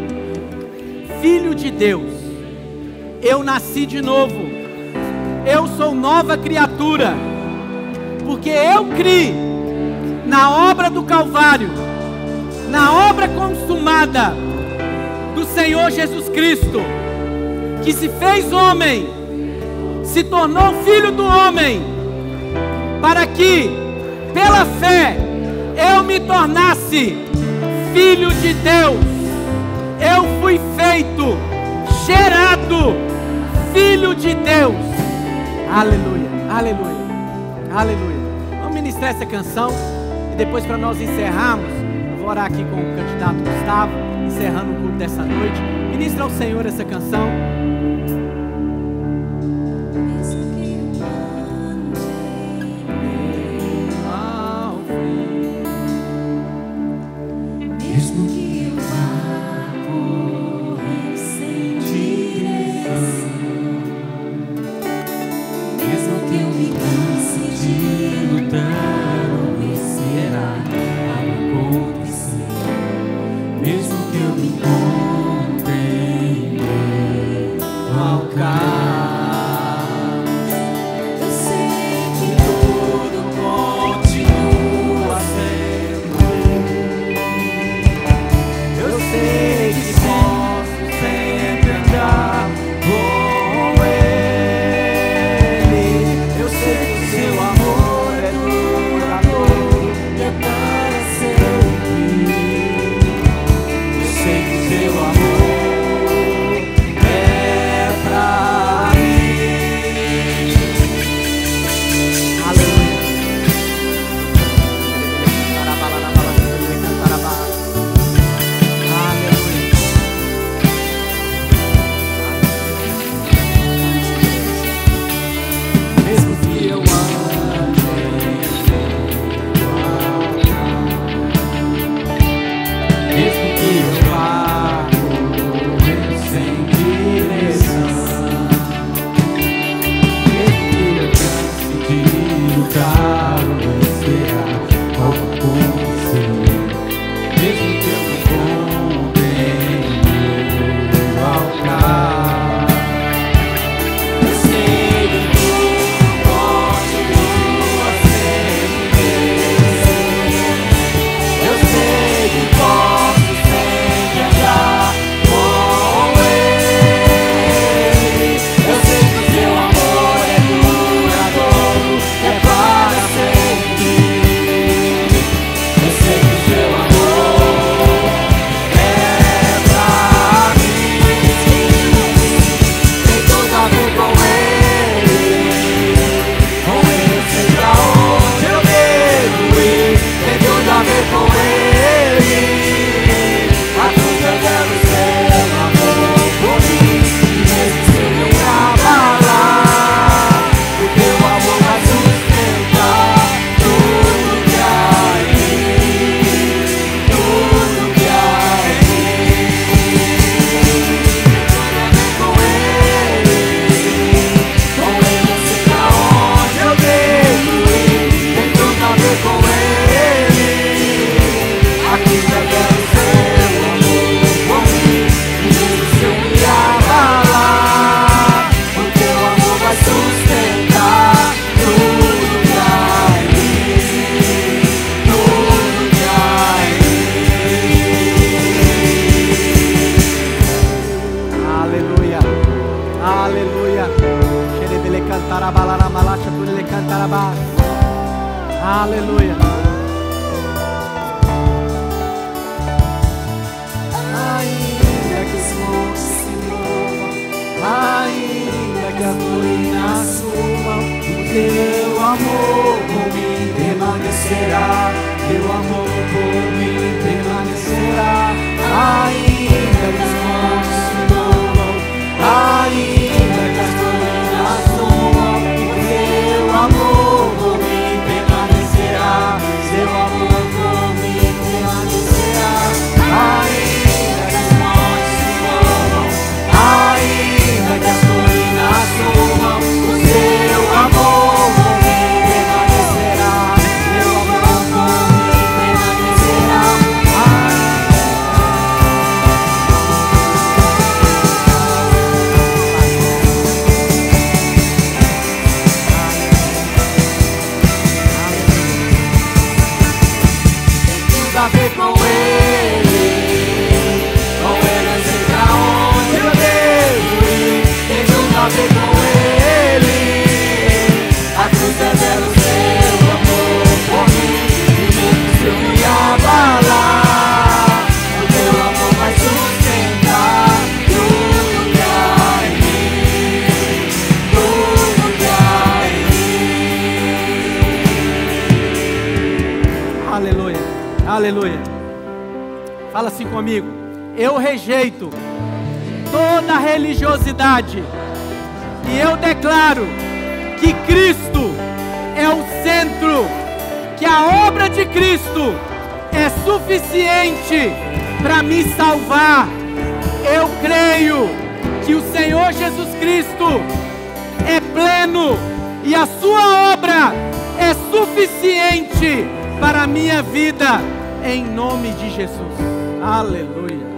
A: filho de Deus. Eu nasci de novo. Eu sou nova criatura, porque eu criei na obra do Calvário, na obra consumada do Senhor Jesus Cristo, que se fez homem, se tornou filho do homem, para que pela fé eu me tornasse filho de Deus. Eu fui feito, gerado filho de Deus. Aleluia, aleluia, aleluia. Vamos ministrar essa canção e depois, para nós encerrarmos, eu vou vou orar aqui com o candidato Gustavo, encerrando o culto dessa noite. Ministra ao Senhor essa canção.
B: Mesmo que eu vá correr sem direção, mesmo que eu me canse de lutar ou esperar algo acontecer, mesmo que eu me encontre em meio ao caos, eu sei que tudo continua sendo. Eu sei que posso sempre andar com Ele. Eu sei que o seu amor é duradouro e é para sempre. Eu sei que o seu amor é pra mim.
A: Aleluia.
B: Mesmo que eu ande mesmo que eu vá correr sem direção, mesmo que eu canse de lutar ou esperar algo acontecer, mesmo que eu me encontre em meio ao caos, eu sei que tudo continua sendo. Eu sei que posso sempre andar com Ele. Eu sei que o seu amor é duradouro, é para sempre. Eu sei que o seu amor é pra mim. Tem tudo a ver com Ele. Com Ele eu sei pra onde eu devo ir. Tem tudo a ver com Ele. A cruz revela o seu amor por mim. E mesmo se eu me abalar, o teu amor vai sustentar tudo que há em mim. Tudo que há em mim. Com Ele. Com Ele eu sei pra onde eu devo ir. Tem tudo a ver com Ele. A cruz revela o seu amor por mim. E mesmo se eu me abalar, o teu amor vai sustentar tudo que há em mim. Tudo que há em mim.
A: Aleluia. Aleluia. Xerebele cantará balará malacha por ele cantará ba. Aleluia.
B: Ainda que os montes se movam, ainda que a colina suma, o teu amor por mim permanecerá. Teu amor por mim permanecerá. Ainda que os montes se movam, ainda que as colinas sumam, o teu amor por mim permanecerá. Seu amor por mim permanecerá. Ainda que os montes se movam, ainda que as colinas sumam, o seu amor por mim permanecerá. Seu amor por mim permanecerá. Tem tudo a ver com Ele. Com Ele eu sei pra onde eu devo ir. Tem tudo a ver com Ele. A cruz revela o seu amor por mim. E mesmo se eu me abalar, o teu amor vai sustentar tudo que há em mim. Tudo que há em mim.
A: Aleluia. Aleluia. Fala assim comigo: eu rejeito toda religiosidade e eu declaro que Cristo é o centro, que a obra de Cristo é suficiente para me salvar. Eu creio que o Senhor Jesus Cristo é pleno e a sua obra é suficiente para a minha vida, em nome de Jesus. Aleluia.